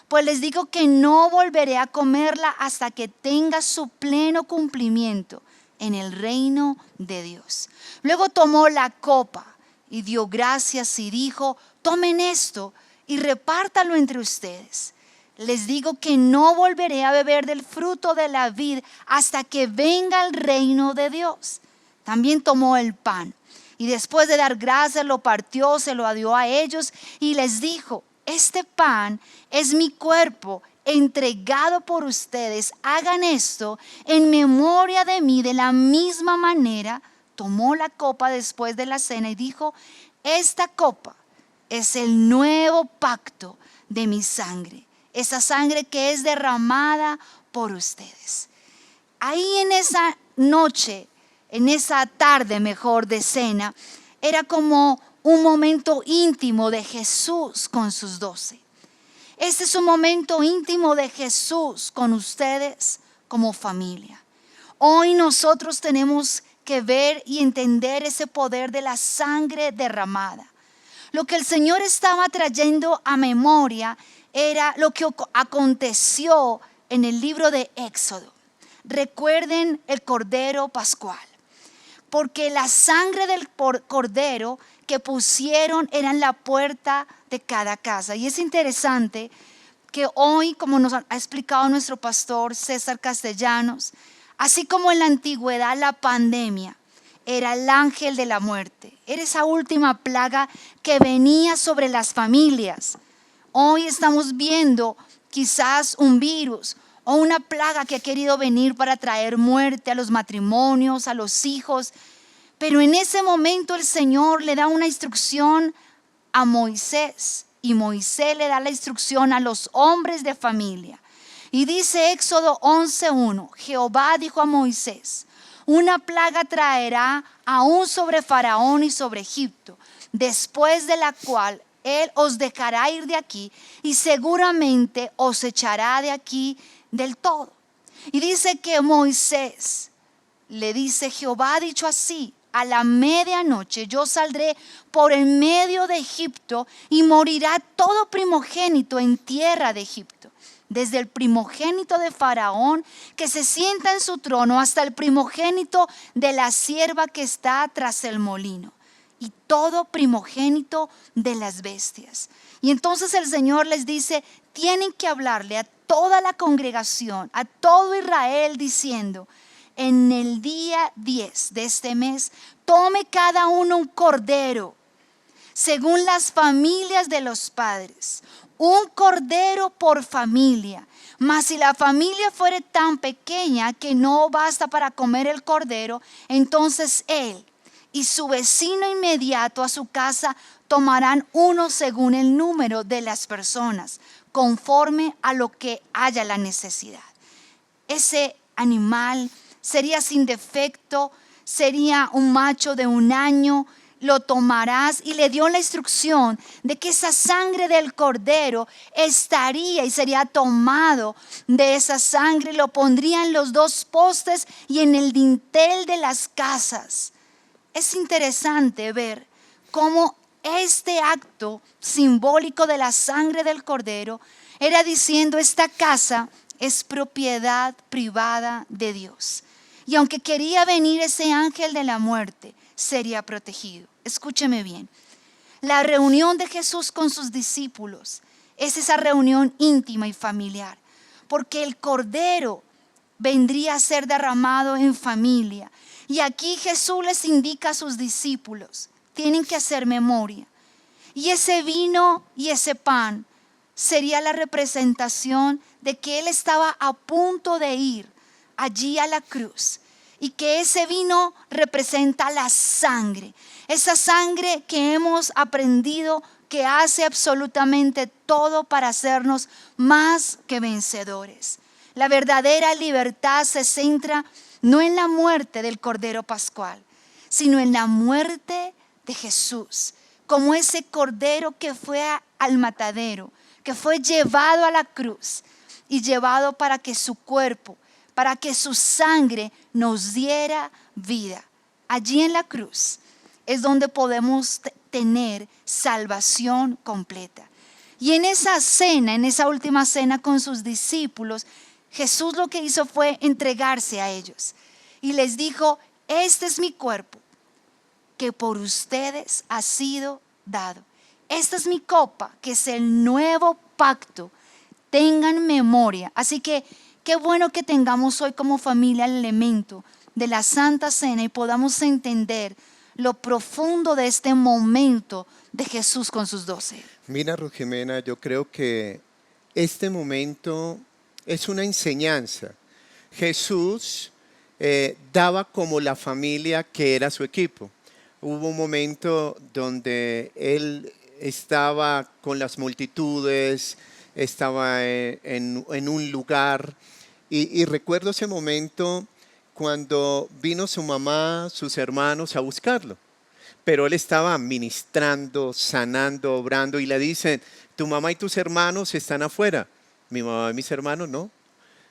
Pues les digo que no volveré a comerla hasta que tenga su pleno cumplimiento en el reino de Dios. Luego tomó la copa y dio gracias y dijo: tomen esto y repártalo entre ustedes. Les digo que no volveré a beber del fruto de la vid hasta que venga el reino de Dios. También tomó el pan y después de dar gracias lo partió, se lo dio a ellos y les dijo: este pan es mi cuerpo entregado por ustedes. Hagan esto en memoria de mí. De la misma manera tomó la copa después de la cena y dijo: esta copa es el nuevo pacto de mi sangre. Esa sangre que es derramada por ustedes. Ahí en esa noche, en esa tarde mejor de cena, era como un momento íntimo de Jesús con sus 12. Este es un momento íntimo de Jesús con ustedes como familia. Hoy nosotros tenemos que ver y entender ese poder de la sangre derramada. Lo que el Señor estaba trayendo a memoria era lo que aconteció en el libro de Éxodo. Recuerden el Cordero Pascual, porque la sangre del Cordero que pusieron era en la puerta de cada casa. Y es interesante que hoy, como nos ha explicado nuestro pastor César Castellanos, así como en la antigüedad la pandemia era el ángel de la muerte, era esa última plaga que venía sobre las familias. Hoy estamos viendo quizás un virus o una plaga que ha querido venir para traer muerte a los matrimonios, a los hijos. Pero en ese momento el Señor le da una instrucción a Moisés y Moisés le da la instrucción a los hombres de familia. Y dice Éxodo 11:1, Jehová dijo a Moisés: una plaga traerá aún sobre Faraón y sobre Egipto, después de la cual Él os dejará ir de aquí y seguramente os echará de aquí del todo. Y dice que Moisés le dice: Jehová ha dicho así: a la medianoche yo saldré por el medio de Egipto y morirá todo primogénito en tierra de Egipto, desde el primogénito de Faraón que se sienta en su trono hasta el primogénito de la sierva que está tras el molino, y todo primogénito de las bestias. Y entonces el Señor les dice: tienen que hablarle a toda la congregación, a todo Israel, diciendo: en el día 10 de este mes, tome cada uno un cordero, según las familias de los padres, un cordero por familia. Mas si la familia fuere tan pequeña que no basta para comer el cordero, entonces él y su vecino inmediato a su casa tomarán uno según el número de las personas, conforme a lo que haya la necesidad. Ese animal sería sin defecto, sería un macho de 1 año. Lo tomarás, y le dio la instrucción de que esa sangre del cordero estaría y sería tomado de esa sangre, lo pondría en los 2 postes y en el dintel de las casas. Es interesante ver cómo este acto simbólico de la sangre del cordero era diciendo: esta casa es propiedad privada de Dios. Y aunque quería venir ese ángel de la muerte, sería protegido. Escúcheme bien. La reunión de Jesús con sus discípulos es esa reunión íntima y familiar, porque el Cordero vendría a ser derramado en familia. Y aquí Jesús les indica a sus discípulos, tienen que hacer memoria. Y ese vino y ese pan sería la representación de que Él estaba a punto de ir allí a la cruz. Y que ese vino representa la sangre. Esa sangre que hemos aprendido que hace absolutamente todo para hacernos más que vencedores. La verdadera libertad se centra no en la muerte del Cordero Pascual, sino en la muerte de Jesús, como ese Cordero que fue al matadero, que fue llevado a la cruz y llevado para que su cuerpo, para que su sangre nos diera vida. Allí en la cruz es donde podemos tener salvación completa. Y en esa cena, en esa última cena con sus discípulos, Jesús lo que hizo fue entregarse a ellos. Y les dijo, este es mi cuerpo, que por ustedes ha sido dado. Esta es mi copa, que es el nuevo pacto. Tengan memoria. Así que qué bueno que tengamos hoy como familia el elemento de la Santa Cena y podamos entender lo profundo de este momento de Jesús con sus 12. Mira, Ruth Jimena, yo creo que este momento es una enseñanza. Jesús daba como la familia que era su equipo. Hubo un momento donde Él estaba con las multitudes, estaba en un lugar y recuerdo ese momento cuando vino su mamá, sus hermanos a buscarlo. Pero Él estaba ministrando, sanando, obrando y le dicen, tu mamá y tus hermanos están afuera. Mi mamá y mis hermanos no.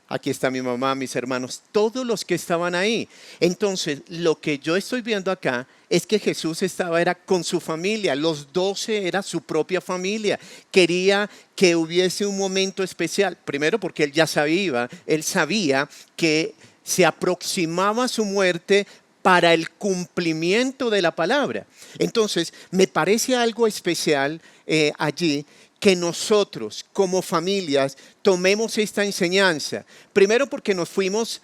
Aquí está mi mamá, mis hermanos, todos los que estaban ahí. Entonces, lo que yo estoy viendo acá es que Jesús era con su familia. Los 12 era su propia familia. Quería que hubiese un momento especial. Primero porque Él sabía que se aproximaba su muerte para el cumplimiento de la palabra. Entonces, me parece algo especial allí que nosotros como familias tomemos esta enseñanza. Primero porque nos fuimos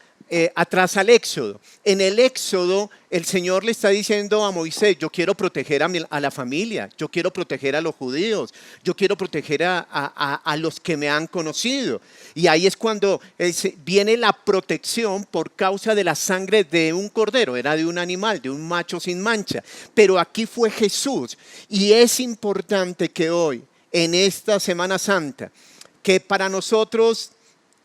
atrás al Éxodo. En el Éxodo el Señor le está diciendo a Moisés, yo quiero proteger a la familia, yo quiero proteger a los judíos, yo quiero proteger a los que me han conocido. Y ahí es cuando viene la protección por causa de la sangre de un cordero, era de un animal, de un macho sin mancha. Pero aquí fue Jesús y es importante que hoy, en esta Semana Santa, que para nosotros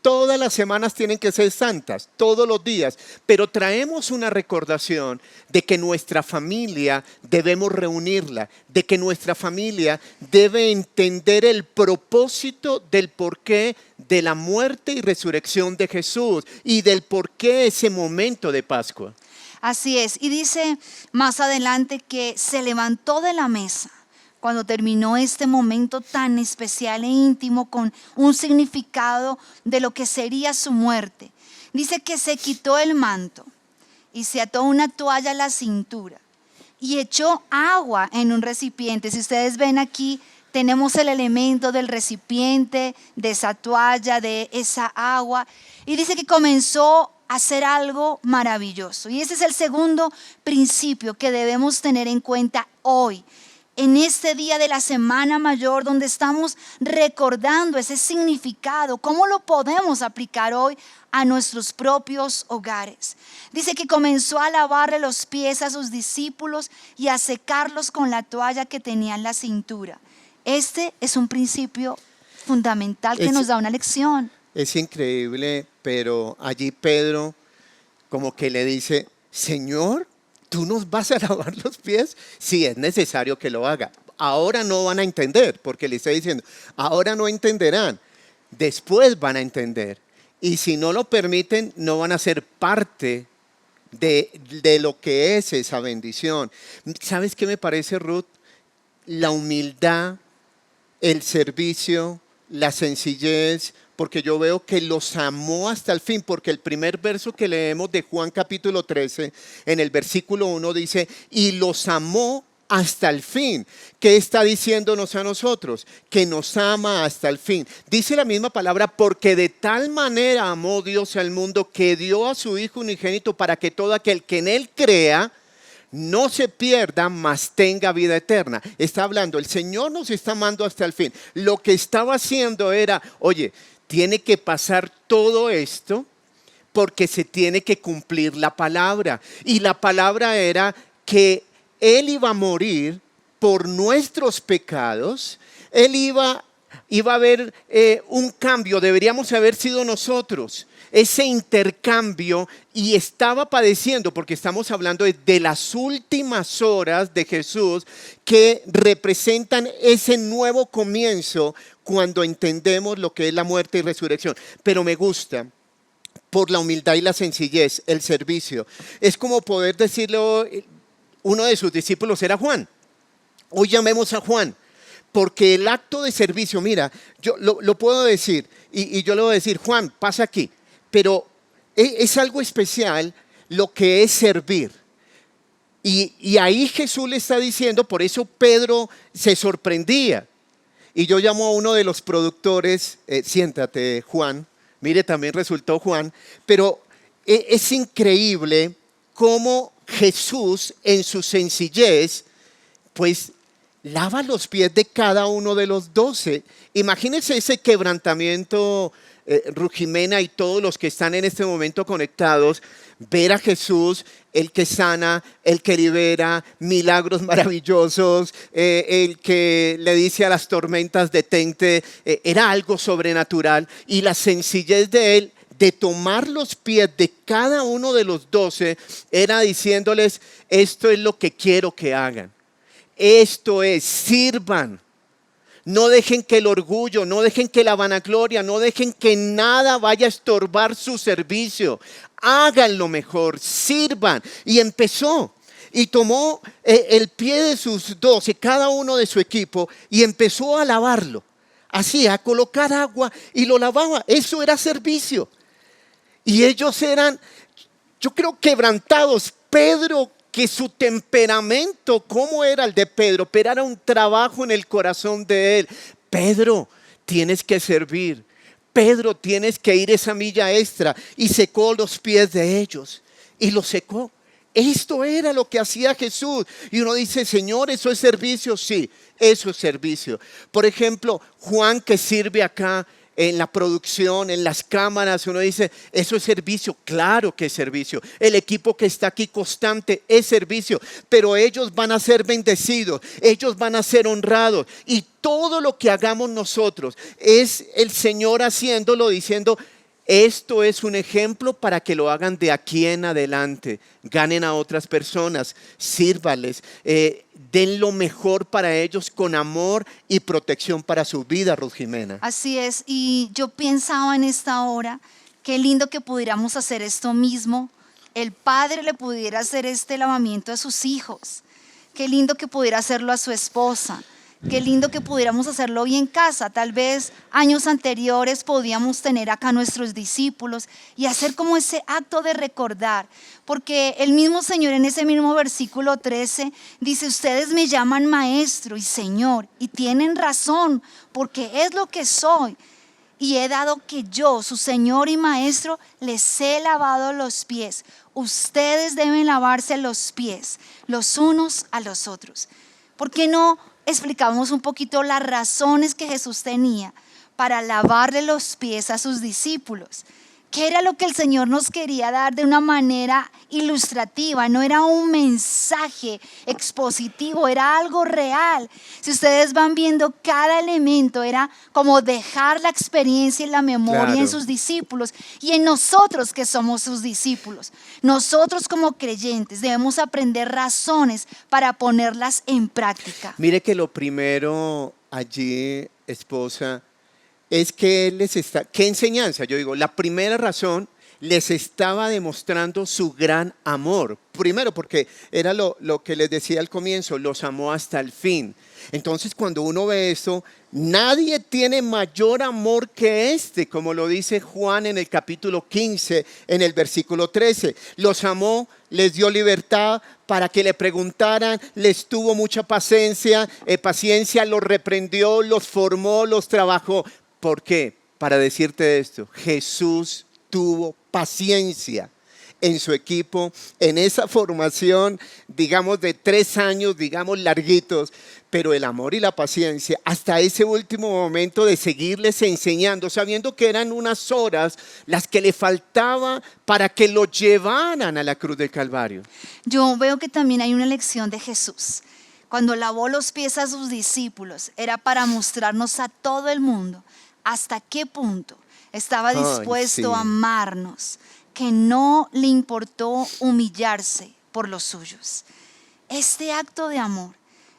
todas las semanas tienen que ser santas, todos los días, pero traemos una recordación de que nuestra familia debemos reunirla, de que nuestra familia debe entender el propósito del porqué de la muerte y resurrección de Jesús y del porqué ese momento de Pascua. Así es, y dice más adelante que se levantó de la mesa cuando terminó este momento tan especial e íntimo con un significado de lo que sería su muerte. Dice que se quitó el manto y se ató una toalla a la cintura y echó agua en un recipiente. Si ustedes ven aquí, tenemos el elemento del recipiente, de esa toalla, de esa agua. Y dice que comenzó a hacer algo maravilloso. Y ese es el segundo principio que debemos tener en cuenta hoy, en este día de la Semana Mayor, donde estamos recordando ese significado. ¿Cómo lo podemos aplicar hoy a nuestros propios hogares? Dice que comenzó a lavarle los pies a sus discípulos y a secarlos con la toalla que tenía en la cintura. Este es un principio fundamental que nos da una lección. Es increíble, pero allí Pedro como que le dice, Señor, ¿tú nos vas a lavar los pies? Sí, es necesario que lo haga. Ahora no van a entender, porque le está diciendo, ahora no entenderán, después van a entender. Y si no lo permiten, no van a ser parte de lo que es esa bendición. ¿Sabes qué me parece, Ruth? La humildad, el servicio la sencillez, porque yo veo que los amó hasta el fin, porque el primer verso que leemos de Juan capítulo 13, en el versículo 1 dice, y los amó hasta el fin. ¿Qué está diciéndonos a nosotros? Que nos ama hasta el fin. Dice la misma palabra, porque de tal manera amó Dios al mundo que dio a su Hijo unigénito para que todo aquel que en Él crea no se pierda, mas tenga vida eterna. Está hablando, el Señor nos está amando hasta el fin. Lo que estaba haciendo era, oye, tiene que pasar todo esto porque se tiene que cumplir la palabra. Y la palabra era que Él iba a morir por nuestros pecados. Él iba a haber un cambio, deberíamos haber sido nosotros. Ese intercambio, y estaba padeciendo, porque estamos hablando de las últimas horas de Jesús que representan ese nuevo comienzo cuando entendemos lo que es la muerte y resurrección. Pero me gusta por la humildad y la sencillez, el servicio. Es como poder decirlo, uno de sus discípulos era Juan. Hoy llamemos a Juan, porque el acto de servicio, mira, yo lo puedo decir, y yo le voy a decir, Juan, pasa aquí. Pero es algo especial lo que es servir. Y ahí Jesús le está diciendo, por eso Pedro se sorprendía. Y yo llamo a uno de los productores, siéntate Juan, mire también resultó Juan, pero es increíble cómo Jesús en su sencillez, pues lava los pies de cada uno de los 12. Imagínense ese quebrantamiento, Rujimena y todos los que están en este momento conectados, ver a Jesús, el que sana, el que libera, milagros maravillosos, el que le dice a las tormentas detente, era algo sobrenatural, y la sencillez de él de tomar los pies de cada uno de los 12 era diciéndoles, esto es lo que quiero que hagan, esto es, sirvan. No dejen que el orgullo, no dejen que la vanagloria, no dejen que nada vaya a estorbar su servicio. Háganlo mejor, sirvan. Y empezó y tomó el pie de sus 12, cada uno de su equipo, y empezó a lavarlo. Así, a colocar agua y lo lavaba. Eso era servicio. Y ellos eran, yo creo, quebrantados. Pedro, que su temperamento, ¿cómo era el de Pedro? Pero era un trabajo en el corazón de él. Pedro, tienes que servir. Pedro, tienes que ir esa milla extra. Y secó los pies de ellos. Y los secó. Esto era lo que hacía Jesús. Y uno dice, Señor, ¿eso es servicio? Sí, eso es servicio. Por ejemplo, Juan, que sirve acá en la producción, en las cámaras, uno dice, eso es servicio. Claro que es servicio. El equipo que está aquí constante es servicio, pero ellos van a ser bendecidos, ellos van a ser honrados, y todo lo que hagamos nosotros es el Señor haciéndolo, diciendo, esto es un ejemplo para que lo hagan de aquí en adelante. Ganen a otras personas, sírvales, den lo mejor para ellos con amor y protección para su vida, Ruth Jimena. Así es, y yo pensaba en esta hora, qué lindo que pudiéramos hacer esto mismo. El padre le pudiera hacer este lavamiento a sus hijos. Qué lindo que pudiera hacerlo a su esposa. Qué lindo que pudiéramos hacerlo hoy en casa. Tal vez años anteriores podíamos tener acá nuestros discípulos y hacer como ese acto de recordar. Porque el mismo Señor en ese mismo versículo 13 dice, ustedes me llaman maestro y Señor, y tienen razón, porque es lo que soy. Y he dado que yo, su Señor y Maestro, les he lavado los pies. Ustedes deben lavarse los pies, los unos a los otros. ¿Por qué no explicamos un poquito las razones que Jesús tenía para lavarle los pies a sus discípulos? ¿Qué era lo que el Señor nos quería dar de una manera ilustrativa? No era un mensaje expositivo, era algo real. Si ustedes van viendo cada elemento, era como dejar la experiencia y la memoria en sus discípulos y en nosotros que somos sus discípulos. Nosotros como creyentes debemos aprender razones para ponerlas en práctica. Mire que lo primero allí, esposa, es que Él les está, ¿qué enseñanza? Yo digo, la primera razón les estaba demostrando su gran amor. Primero porque era lo que les decía al comienzo, los amó hasta el fin. Entonces cuando uno ve eso, nadie tiene mayor amor que este, como lo dice Juan en el capítulo 15, en el versículo 13. Los amó, les dio libertad para que le preguntaran, les tuvo mucha paciencia, los reprendió, los formó, los trabajó. ¿Por qué? Para decirte esto, Jesús tuvo paciencia en su equipo, en esa formación, digamos, de 3 años, digamos, larguitos, pero el amor y la paciencia hasta ese último momento de seguirles enseñando, sabiendo que eran unas horas las que le faltaba para que lo llevaran a la cruz del Calvario. Yo veo que también hay una lección de Jesús. Cuando lavó los pies a sus discípulos, era para mostrarnos a todo el mundo hasta qué punto estaba dispuesto a amarnos, que no le importó humillarse por los suyos. Este acto de amor,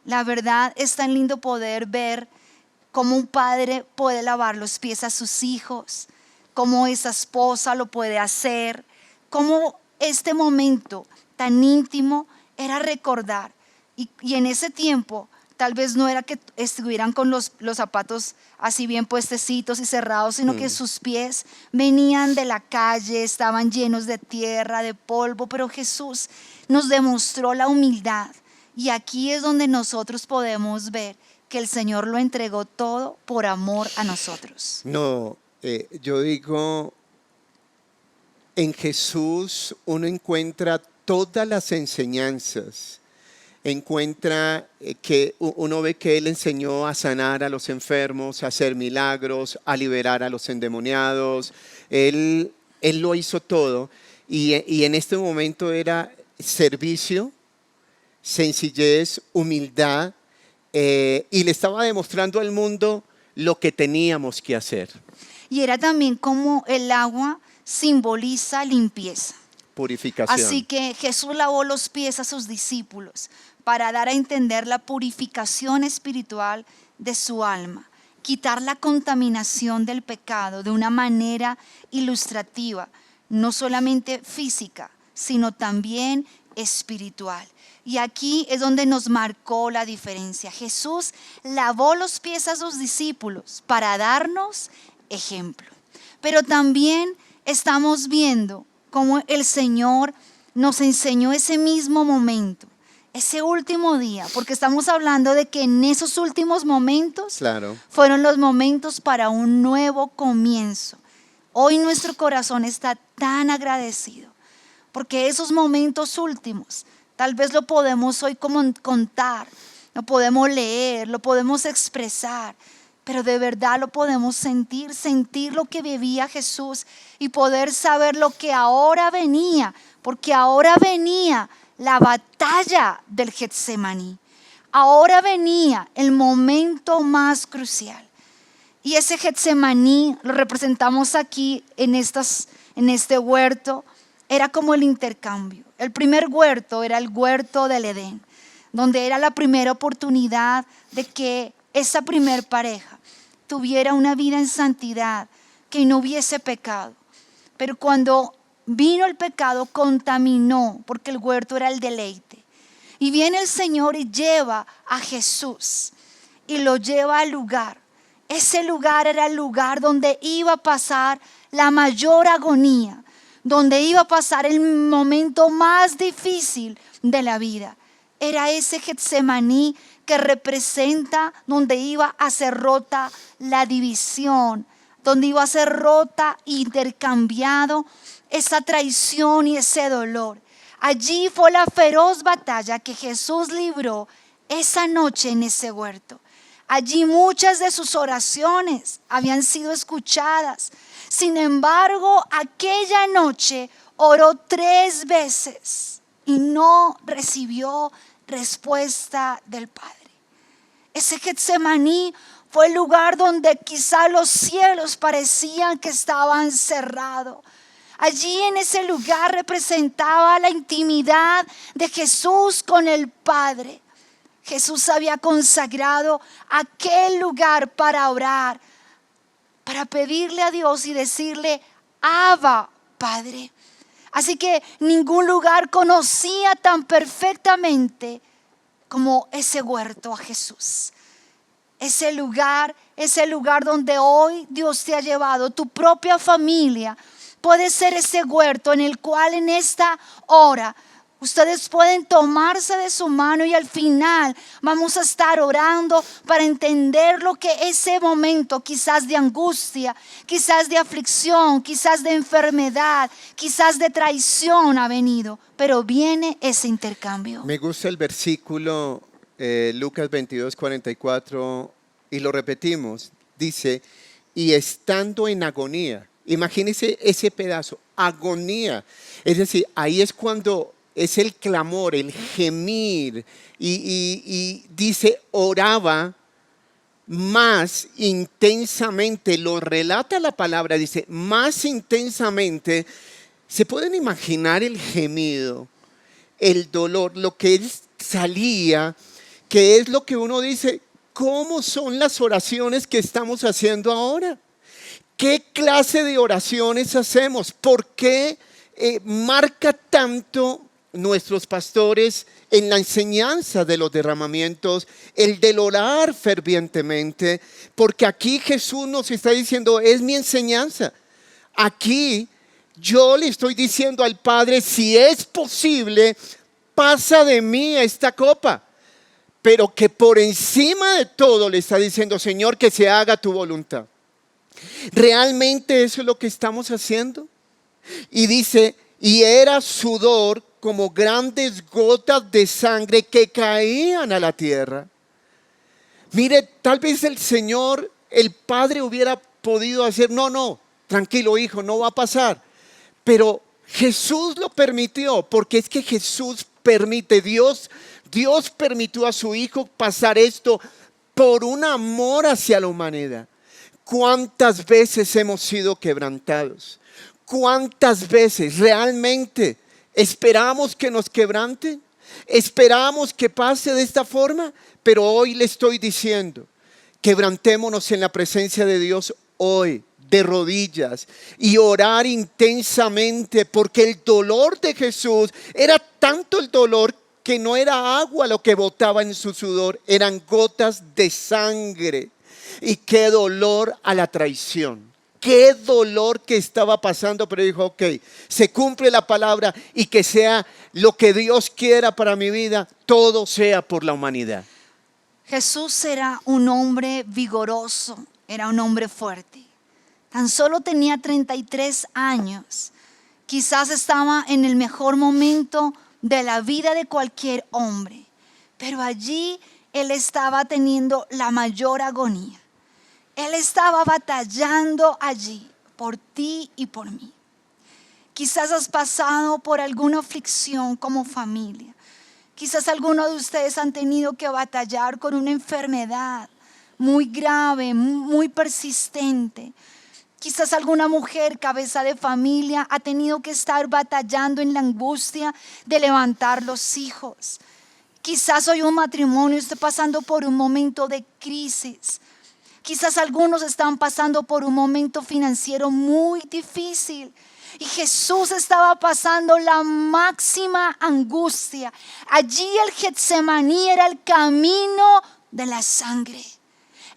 la verdad es tan lindo poder ver cómo un padre puede lavar los pies a sus hijos, cómo esa esposa lo puede hacer, cómo este momento tan íntimo era recordar. Y en ese tiempo tal vez no era que estuvieran con los zapatos así bien puestecitos y cerrados, sino que sus pies venían de la calle, estaban llenos de tierra, de polvo, pero Jesús nos demostró la humildad. Y aquí es donde nosotros podemos ver que el Señor lo entregó todo por amor a nosotros. No, yo digo, en Jesús uno encuentra todas las enseñanzas. Encuentra que uno ve que Él enseñó a sanar a los enfermos, a hacer milagros, a liberar a los endemoniados. Él lo hizo todo y en este momento era servicio, sencillez, humildad, y le estaba demostrando al mundo lo que teníamos que hacer. Y era también como el agua simboliza limpieza. Purificación. Así que Jesús lavó los pies a sus discípulos para dar a entender la purificación espiritual de su alma, quitar la contaminación del pecado de una manera ilustrativa, no solamente física, sino también espiritual. Y aquí es donde nos marcó la diferencia. Jesús lavó los pies a sus discípulos para darnos ejemplo. Pero también estamos viendo cómo el Señor nos enseñó ese mismo momento, ese último día, porque estamos hablando de que en esos últimos momentos fueron los momentos para un nuevo comienzo. Hoy nuestro corazón está tan agradecido, porque esos momentos últimos, tal vez lo podemos hoy como contar, lo podemos leer, lo podemos expresar, pero de verdad lo podemos sentir lo que vivía Jesús y poder saber lo que ahora venía, porque ahora venía la batalla del Getsemaní. Ahora venía el momento más crucial. Y ese Getsemaní lo representamos aquí en este huerto. Era como el intercambio. El primer huerto era el huerto del Edén, donde era la primera oportunidad de que esa primer pareja tuviera una vida en santidad, que no hubiese pecado. Pero cuando vino el pecado, contaminó, porque el huerto era el deleite. Y viene el Señor y lleva a Jesús y lo lleva al lugar. Ese lugar era el lugar donde iba a pasar la mayor agonía, donde iba a pasar el momento más difícil de la vida. Era ese Getsemaní que representa donde iba a ser rota la división, donde iba a ser rota e intercambiado esa traición y ese dolor. Allí fue la feroz batalla que Jesús libró esa noche en ese huerto. Allí muchas de sus oraciones habían sido escuchadas. Sin embargo, aquella noche oró 3 veces y no recibió respuesta del Padre. Ese Getsemaní fue el lugar donde quizá los cielos parecían que estaban cerrados. Allí en ese lugar representaba la intimidad de Jesús con el Padre. Jesús había consagrado aquel lugar para orar, para pedirle a Dios y decirle: Abba, Padre. Así que ningún lugar conocía tan perfectamente como ese huerto a Jesús. Ese lugar donde hoy Dios te ha llevado, tu propia familia, puede ser ese huerto en el cual en esta hora ustedes pueden tomarse de su mano y al final vamos a estar orando para entender lo que ese momento quizás de angustia, quizás de aflicción, quizás de enfermedad, quizás de traición ha venido, pero viene ese intercambio. Me gusta el versículo Lucas 22:44 y lo repetimos. Dice, y estando en agonía. Imagínense ese pedazo, agonía. Es decir, ahí es cuando es el clamor, el gemir. Y dice, oraba más intensamente. Lo relata la palabra, dice, más intensamente. ¿Se pueden imaginar el gemido, el dolor, lo que él salía, que es lo que uno dice? ¿Cómo son las oraciones que estamos haciendo ahora? ¿Qué clase de oraciones hacemos? ¿Por qué marca tanto nuestros pastores en la enseñanza de los derramamientos, el del orar fervientemente? Porque aquí Jesús nos está diciendo, es mi enseñanza. Aquí yo le estoy diciendo al Padre, si es posible, pasa de mí esta copa. Pero que por encima de todo le está diciendo, Señor, que se haga tu voluntad. ¿Realmente eso es lo que estamos haciendo? Y dice, y era sudor como grandes gotas de sangre que caían a la tierra. Mire, tal vez el Señor, el Padre hubiera podido hacer, no, tranquilo hijo, no va a pasar. Pero Jesús lo permitió, porque es que Jesús permite, Dios permitió a su Hijo pasar esto por un amor hacia la humanidad. ¿Cuántas veces hemos sido quebrantados? ¿Cuántas veces realmente esperamos que nos quebranten? ¿Esperamos que pase de esta forma? Pero hoy le estoy diciendo, quebrantémonos en la presencia de Dios hoy, de rodillas, y orar intensamente, porque el dolor de Jesús era tanto el dolor que no era agua lo que botaba en su sudor, eran gotas de sangre. Y qué dolor a la traición, qué dolor que estaba pasando, pero dijo, ok, se cumple la palabra y que sea lo que Dios quiera para mi vida, todo sea por la humanidad. Jesús era un hombre vigoroso, era un hombre fuerte. Tan solo tenía 33 años. Quizás estaba en el mejor momento de la vida de cualquier hombre. Pero allí él estaba teniendo la mayor agonía. Él estaba batallando allí por ti y por mí. Quizás has pasado por alguna aflicción como familia. Quizás algunos de ustedes han tenido que batallar con una enfermedad muy grave, muy persistente. Quizás alguna mujer, cabeza de familia, ha tenido que estar batallando en la angustia de levantar los hijos. Quizás hoy un matrimonio esté pasando por un momento de crisis. Quizás algunos están pasando por un momento financiero muy difícil. Y Jesús estaba pasando la máxima angustia. Allí el Getsemaní era el camino de la sangre.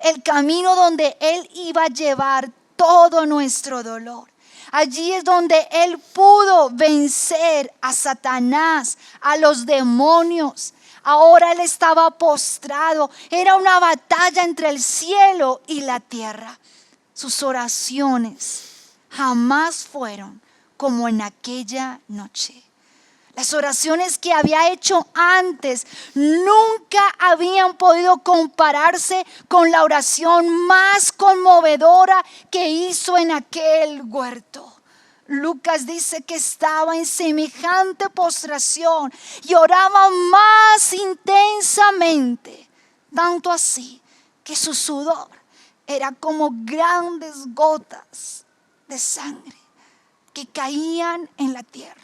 El camino donde Él iba a llevar todo nuestro dolor. Allí es donde Él pudo vencer a Satanás, a los demonios. Ahora Él estaba postrado. Era una batalla entre el cielo y la tierra. Sus oraciones jamás fueron como en aquella noche. Las oraciones que había hecho antes nunca habían podido compararse con la oración más conmovedora que hizo en aquel huerto. Lucas dice que estaba en semejante postración y oraba más intensamente, tanto así que su sudor era como grandes gotas de sangre que caían en la tierra.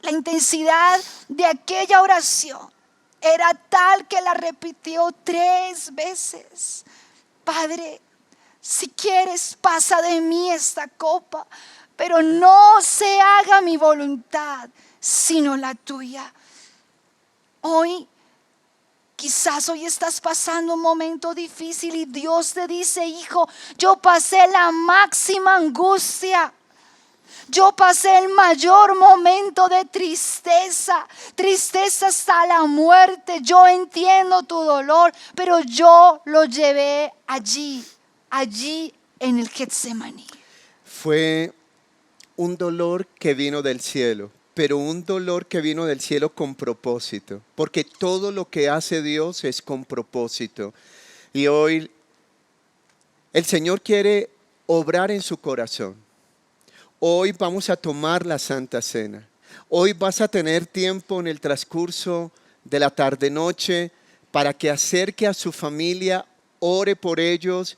La intensidad de aquella oración era tal que la repitió 3 veces. Padre, si quieres, pasa de mí esta copa, pero no se haga mi voluntad, sino la tuya. Quizás hoy estás pasando un momento difícil y Dios te dice: hijo, yo pasé la máxima angustia. Yo pasé el mayor momento de tristeza hasta la muerte. Yo entiendo tu dolor, pero yo lo llevé allí en el Getsemaní. Fue un dolor que vino del cielo, pero un dolor que vino del cielo con propósito, porque todo lo que hace Dios es con propósito. Y hoy el Señor quiere obrar en su corazón. Hoy vamos a tomar la Santa Cena. Hoy vas a tener tiempo en el transcurso de la tarde-noche para que acerque a su familia, ore por ellos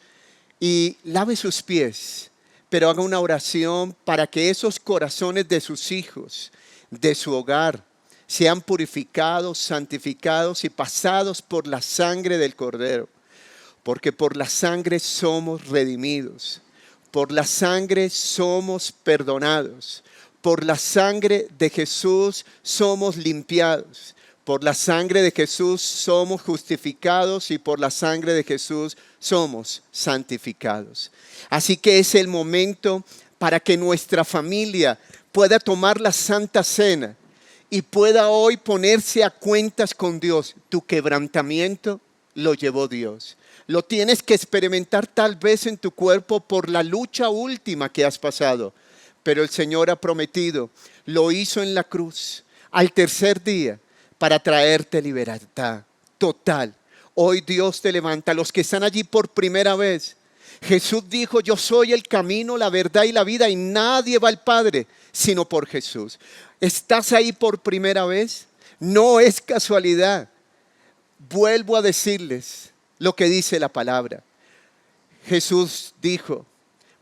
y lave sus pies, pero haga una oración para que esos corazones de sus hijos, de su hogar, sean purificados, santificados y pasados por la sangre del Cordero, porque por la sangre somos redimidos. Por la sangre somos perdonados. Por la sangre de Jesús somos limpiados. Por la sangre de Jesús somos justificados y por la sangre de Jesús somos santificados. Así que es el momento para que nuestra familia pueda tomar la Santa Cena y pueda hoy ponerse a cuentas con Dios. Tu quebrantamiento lo llevó Dios. Lo tienes que experimentar tal vez en tu cuerpo por la lucha última que has pasado. Pero el Señor ha prometido, lo hizo en la cruz al tercer día para traerte libertad total. Hoy Dios te levanta. Los que están allí por primera vez, Jesús dijo: yo soy el camino, la verdad y la vida, y nadie va al Padre sino por Jesús. ¿Estás ahí por primera vez? No es casualidad. Vuelvo a decirles lo que dice la palabra. Jesús dijo: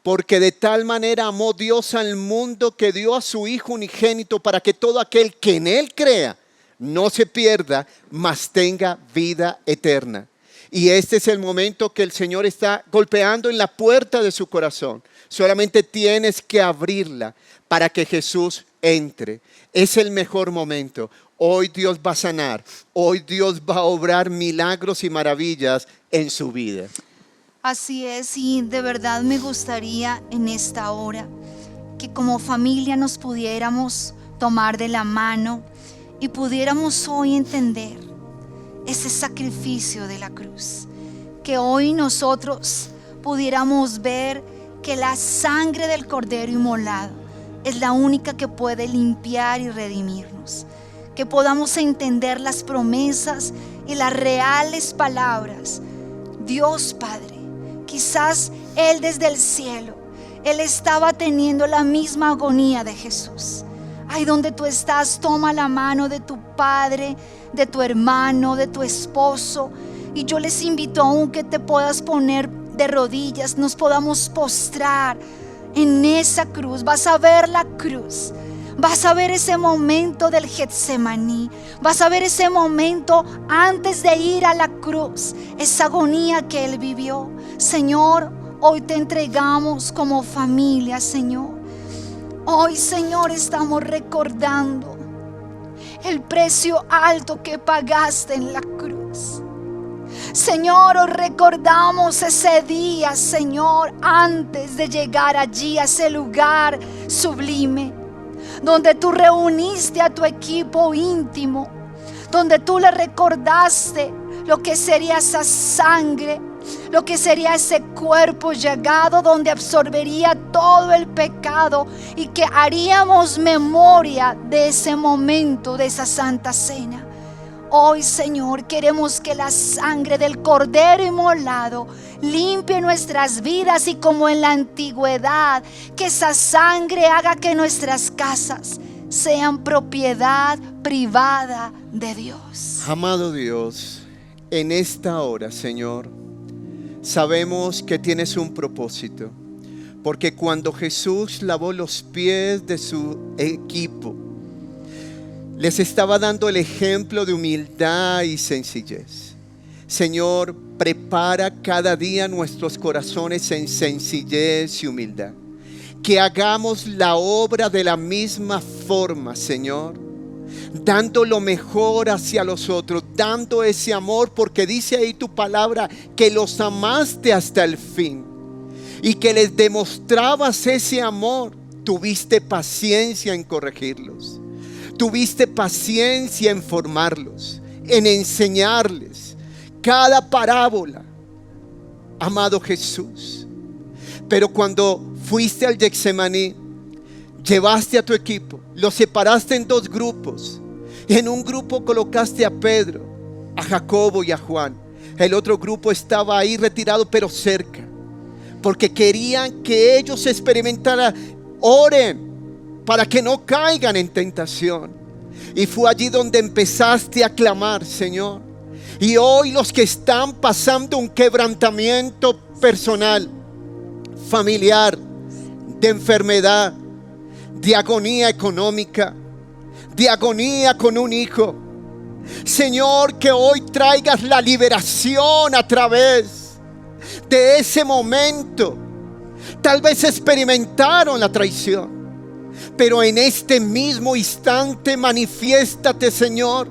porque de tal manera amó Dios al mundo que dio a su Hijo unigénito para que todo aquel que en Él crea no se pierda, mas tenga vida eterna. Y este es el momento que el Señor está golpeando en la puerta de su corazón. Solamente tienes que abrirla para que Jesús entre. Es el mejor momento. Hoy Dios va a sanar. Hoy Dios va a obrar milagros y maravillas en su vida. Así es, y de verdad me gustaría en esta hora que como familia nos pudiéramos tomar de la mano y pudiéramos hoy entender ese sacrificio de la cruz. Que hoy nosotros pudiéramos ver que la sangre del Cordero inmolado es la única que puede limpiar y redimirnos. Que podamos entender las promesas y las reales palabras. Dios Padre, quizás Él desde el cielo, Él estaba teniendo la misma agonía de Jesús. Ahí donde tú estás, toma la mano de tu padre, de tu hermano, de tu esposo. Y yo les invito aún que te puedas poner de rodillas, nos podamos postrar en esa cruz. Vas a ver la cruz. Vas a ver ese momento del Getsemaní. Vas a ver ese momento antes de ir a la cruz. Esa agonía que Él vivió. Señor, hoy te entregamos como familia, Señor. Hoy, Señor, estamos recordando el precio alto que pagaste en la cruz. Señor, hoy recordamos ese día, Señor, antes de llegar allí a ese lugar sublime, donde tú reuniste a tu equipo íntimo, donde tú le recordaste lo que sería esa sangre, lo que sería ese cuerpo llagado donde absorbería todo el pecado y que haríamos memoria de ese momento, de esa Santa Cena. Hoy, Señor, queremos que la sangre del Cordero inmolado limpie nuestras vidas y como en la antigüedad, que esa sangre haga que nuestras casas sean propiedad privada de Dios. Amado Dios, en esta hora, Señor, sabemos que tienes un propósito, porque cuando Jesús lavó los pies de su equipo, les estaba dando el ejemplo de humildad y sencillez. Señor, prepara cada día nuestros corazones en sencillez y humildad. que hagamos la obra de la misma forma, Señor, dando lo mejor hacia los otros, dando ese amor, porque dice ahí tu palabra que los amaste hasta el fin y que les demostrabas ese amor. Tuviste paciencia en corregirlos, tuviste paciencia en formarlos, en enseñarles cada parábola, amado Jesús. Pero cuando fuiste al Getsemaní, llevaste a tu equipo, los separaste en dos grupos. En un grupo colocaste a Pedro, a Jacobo y a Juan. El otro grupo estaba ahí retirado pero cerca, porque querían que ellos experimentaran. Oren para que no caigan en tentación. Y fue allí donde empezaste a clamar, Señor. Y hoy los que están pasando un quebrantamiento personal, familiar, de enfermedad, de agonía económica, de agonía con un hijo, Señor, que hoy traigas la liberación a través de ese momento. Tal vez experimentaron la traición, pero en este mismo instante manifiéstate, Señor,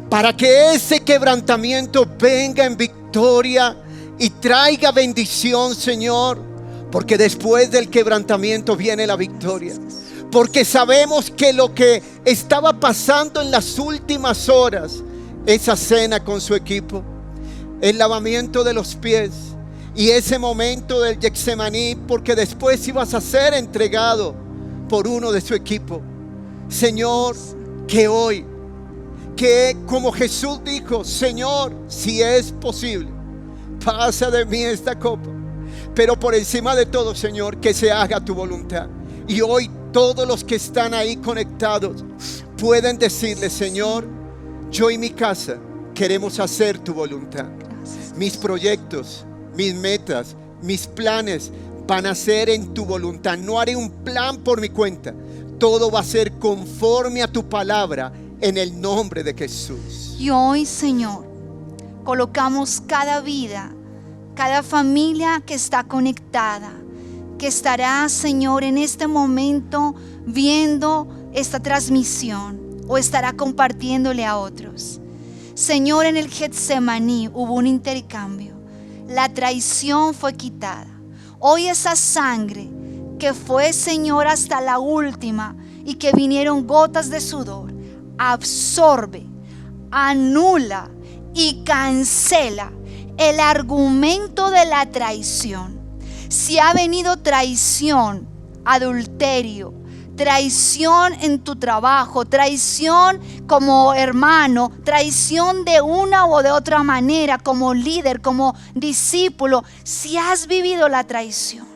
para que ese quebrantamiento venga en victoria y traiga bendición, Señor, porque después del quebrantamiento viene la victoria. Porque sabemos que lo que estaba pasando en las últimas horas, esa cena con su equipo, el lavamiento de los pies y ese momento del Getsemaní, porque después ibas a ser entregado por uno de su equipo. Señor, que hoy, que como Jesús dijo, Señor, si es posible, pasa de mí esta copa, pero por encima de todo, Señor, que se haga tu voluntad. Y hoy todos los que están ahí conectados pueden decirle, Señor, yo y mi casa queremos hacer tu voluntad. Mis proyectos, mis metas, mis planes van a ser en tu voluntad. No haré un plan por mi cuenta. Todo va a ser conforme a tu palabra, en el nombre de Jesús. Y hoy, Señor, colocamos cada vida, cada familia que está conectada, que estará, Señor, en este momento viendo esta transmisión o estará compartiéndole a otros. Señor, en el Getsemaní hubo un intercambio. La traición fue quitada. Hoy esa sangre que fue, Señor, hasta la última y que vinieron gotas de sudor, absorbe, anula y cancela el argumento de la traición. Si ha venido traición, adulterio, traición en tu trabajo, traición como hermano, traición de una o de otra manera, como líder, como discípulo, si has vivido la traición,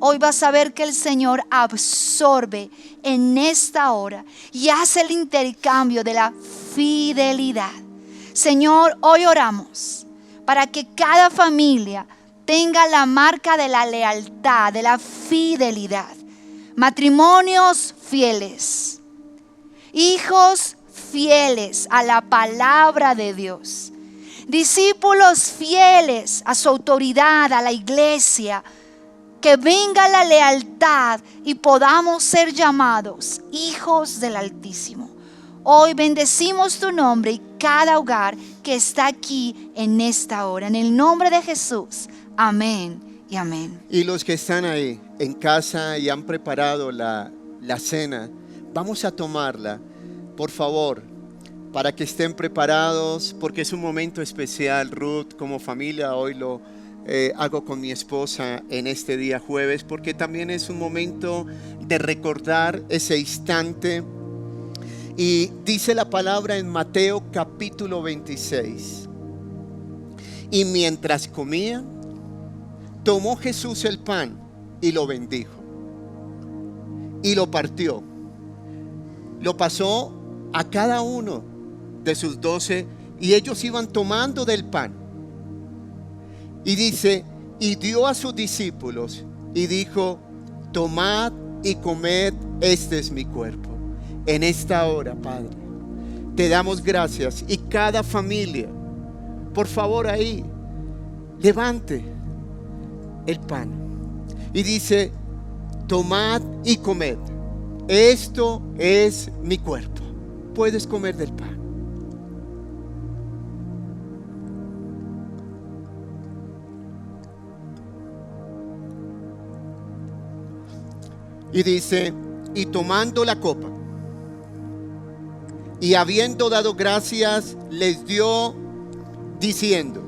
hoy vas a ver que el Señor absorbe en esta hora y hace el intercambio de la fidelidad. Señor, hoy oramos para que cada familia tenga la marca de la lealtad, de la fidelidad. Matrimonios fieles, hijos fieles a la palabra de Dios, discípulos fieles a su autoridad, a la iglesia. Que venga la lealtad y podamos ser llamados hijos del Altísimo. Hoy bendecimos tu nombre y cada hogar que está aquí en esta hora. En el nombre de Jesús. Amén y amén. Y los que están ahí en casa y han preparado la cena, vamos a tomarla, por favor, para que estén preparados, porque es un momento especial. Ruth, como familia, hoy lo hago con mi esposa en este día jueves, porque también es un momento de recordar ese instante. Y dice la palabra en Mateo capítulo 26: y mientras comían, tomó Jesús el pan y lo bendijo y lo partió, lo pasó a cada uno de sus 12 y ellos iban tomando del pan. Y dice, y dio a sus discípulos y dijo, tomad y comed, este es mi cuerpo. En esta hora, Padre, te damos gracias. Y cada familia, por favor, ahí, levante el pan. Y dice, tomad y comed. Esto es mi cuerpo. Puedes comer del pan. Y dice, y tomando la copa, y habiendo dado gracias, les dio, diciendo,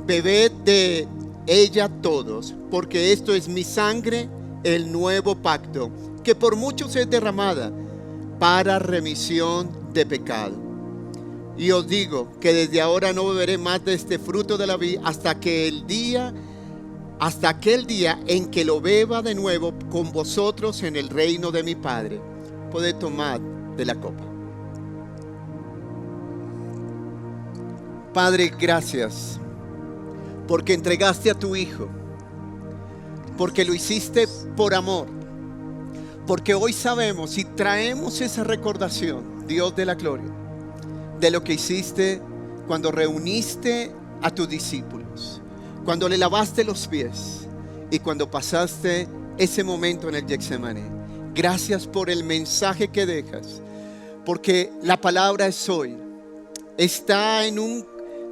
bebed de ella todos, porque esto es mi sangre, el nuevo pacto, que por muchos es derramada para remisión de pecado. Y os digo que desde ahora no beberé más de este fruto de la vid hasta aquel día en que lo beba de nuevo con vosotros en el reino de mi Padre. Poded tomar de la copa. Padre, gracias porque entregaste a tu Hijo, porque lo hiciste por amor, porque hoy sabemos y traemos esa recordación, Dios de la gloria, de lo que hiciste cuando reuniste a tus discípulos, cuando le lavaste los pies y cuando pasaste ese momento en el Getsemaní. Gracias por el mensaje que dejas, porque la palabra es hoy, está en un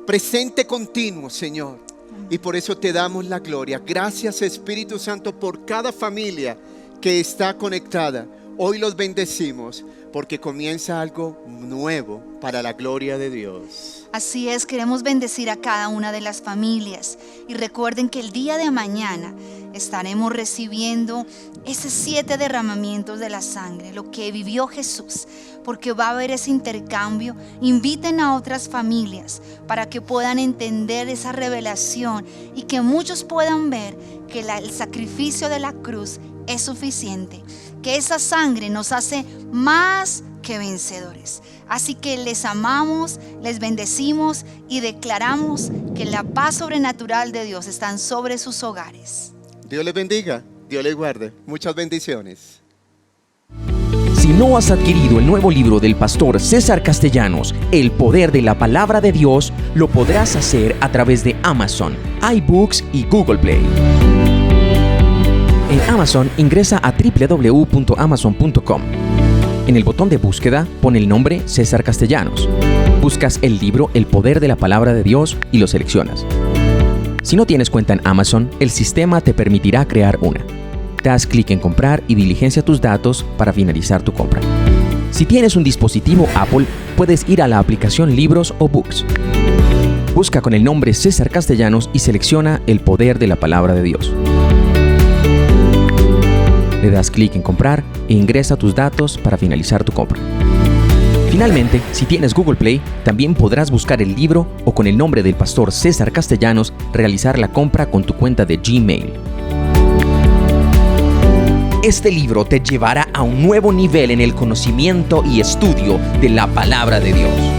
presente continuo, Señor, y por eso te damos la gloria. Gracias, Espíritu Santo, por cada familia que está conectada. Hoy los bendecimos porque comienza algo nuevo para la gloria de Dios. Así es, queremos bendecir a cada una de las familias y recuerden que el día de mañana estaremos recibiendo esos 7 derramamientos de la sangre, lo que vivió Jesús, porque va a haber ese intercambio. Inviten a otras familias para que puedan entender esa revelación y que muchos puedan ver que el sacrificio de la cruz es suficiente, que esa sangre nos hace más que vencedores. Así que les amamos, les bendecimos y declaramos que la paz sobrenatural de Dios está sobre sus hogares. Dios les bendiga, Dios les guarde. Muchas bendiciones. Si no has adquirido el nuevo libro del pastor César Castellanos, El Poder de la Palabra de Dios, lo podrás hacer a través de Amazon, iBooks y Google Play. En Amazon ingresa a www.amazon.com. En el botón de búsqueda pon el nombre César Castellanos. Buscas el libro El Poder de la Palabra de Dios y lo seleccionas. Si no tienes cuenta en Amazon, el sistema te permitirá crear una. Das clic en comprar y diligencia tus datos para finalizar tu compra. Si tienes un dispositivo Apple, puedes ir a la aplicación Libros o Books. Busca con el nombre César Castellanos y selecciona El Poder de la Palabra de Dios. Le das clic en comprar e ingresa tus datos para finalizar tu compra. Finalmente, si tienes Google Play, también podrás buscar el libro o con el nombre del pastor César Castellanos realizar la compra con tu cuenta de Gmail. Este libro te llevará a un nuevo nivel en el conocimiento y estudio de la palabra de Dios.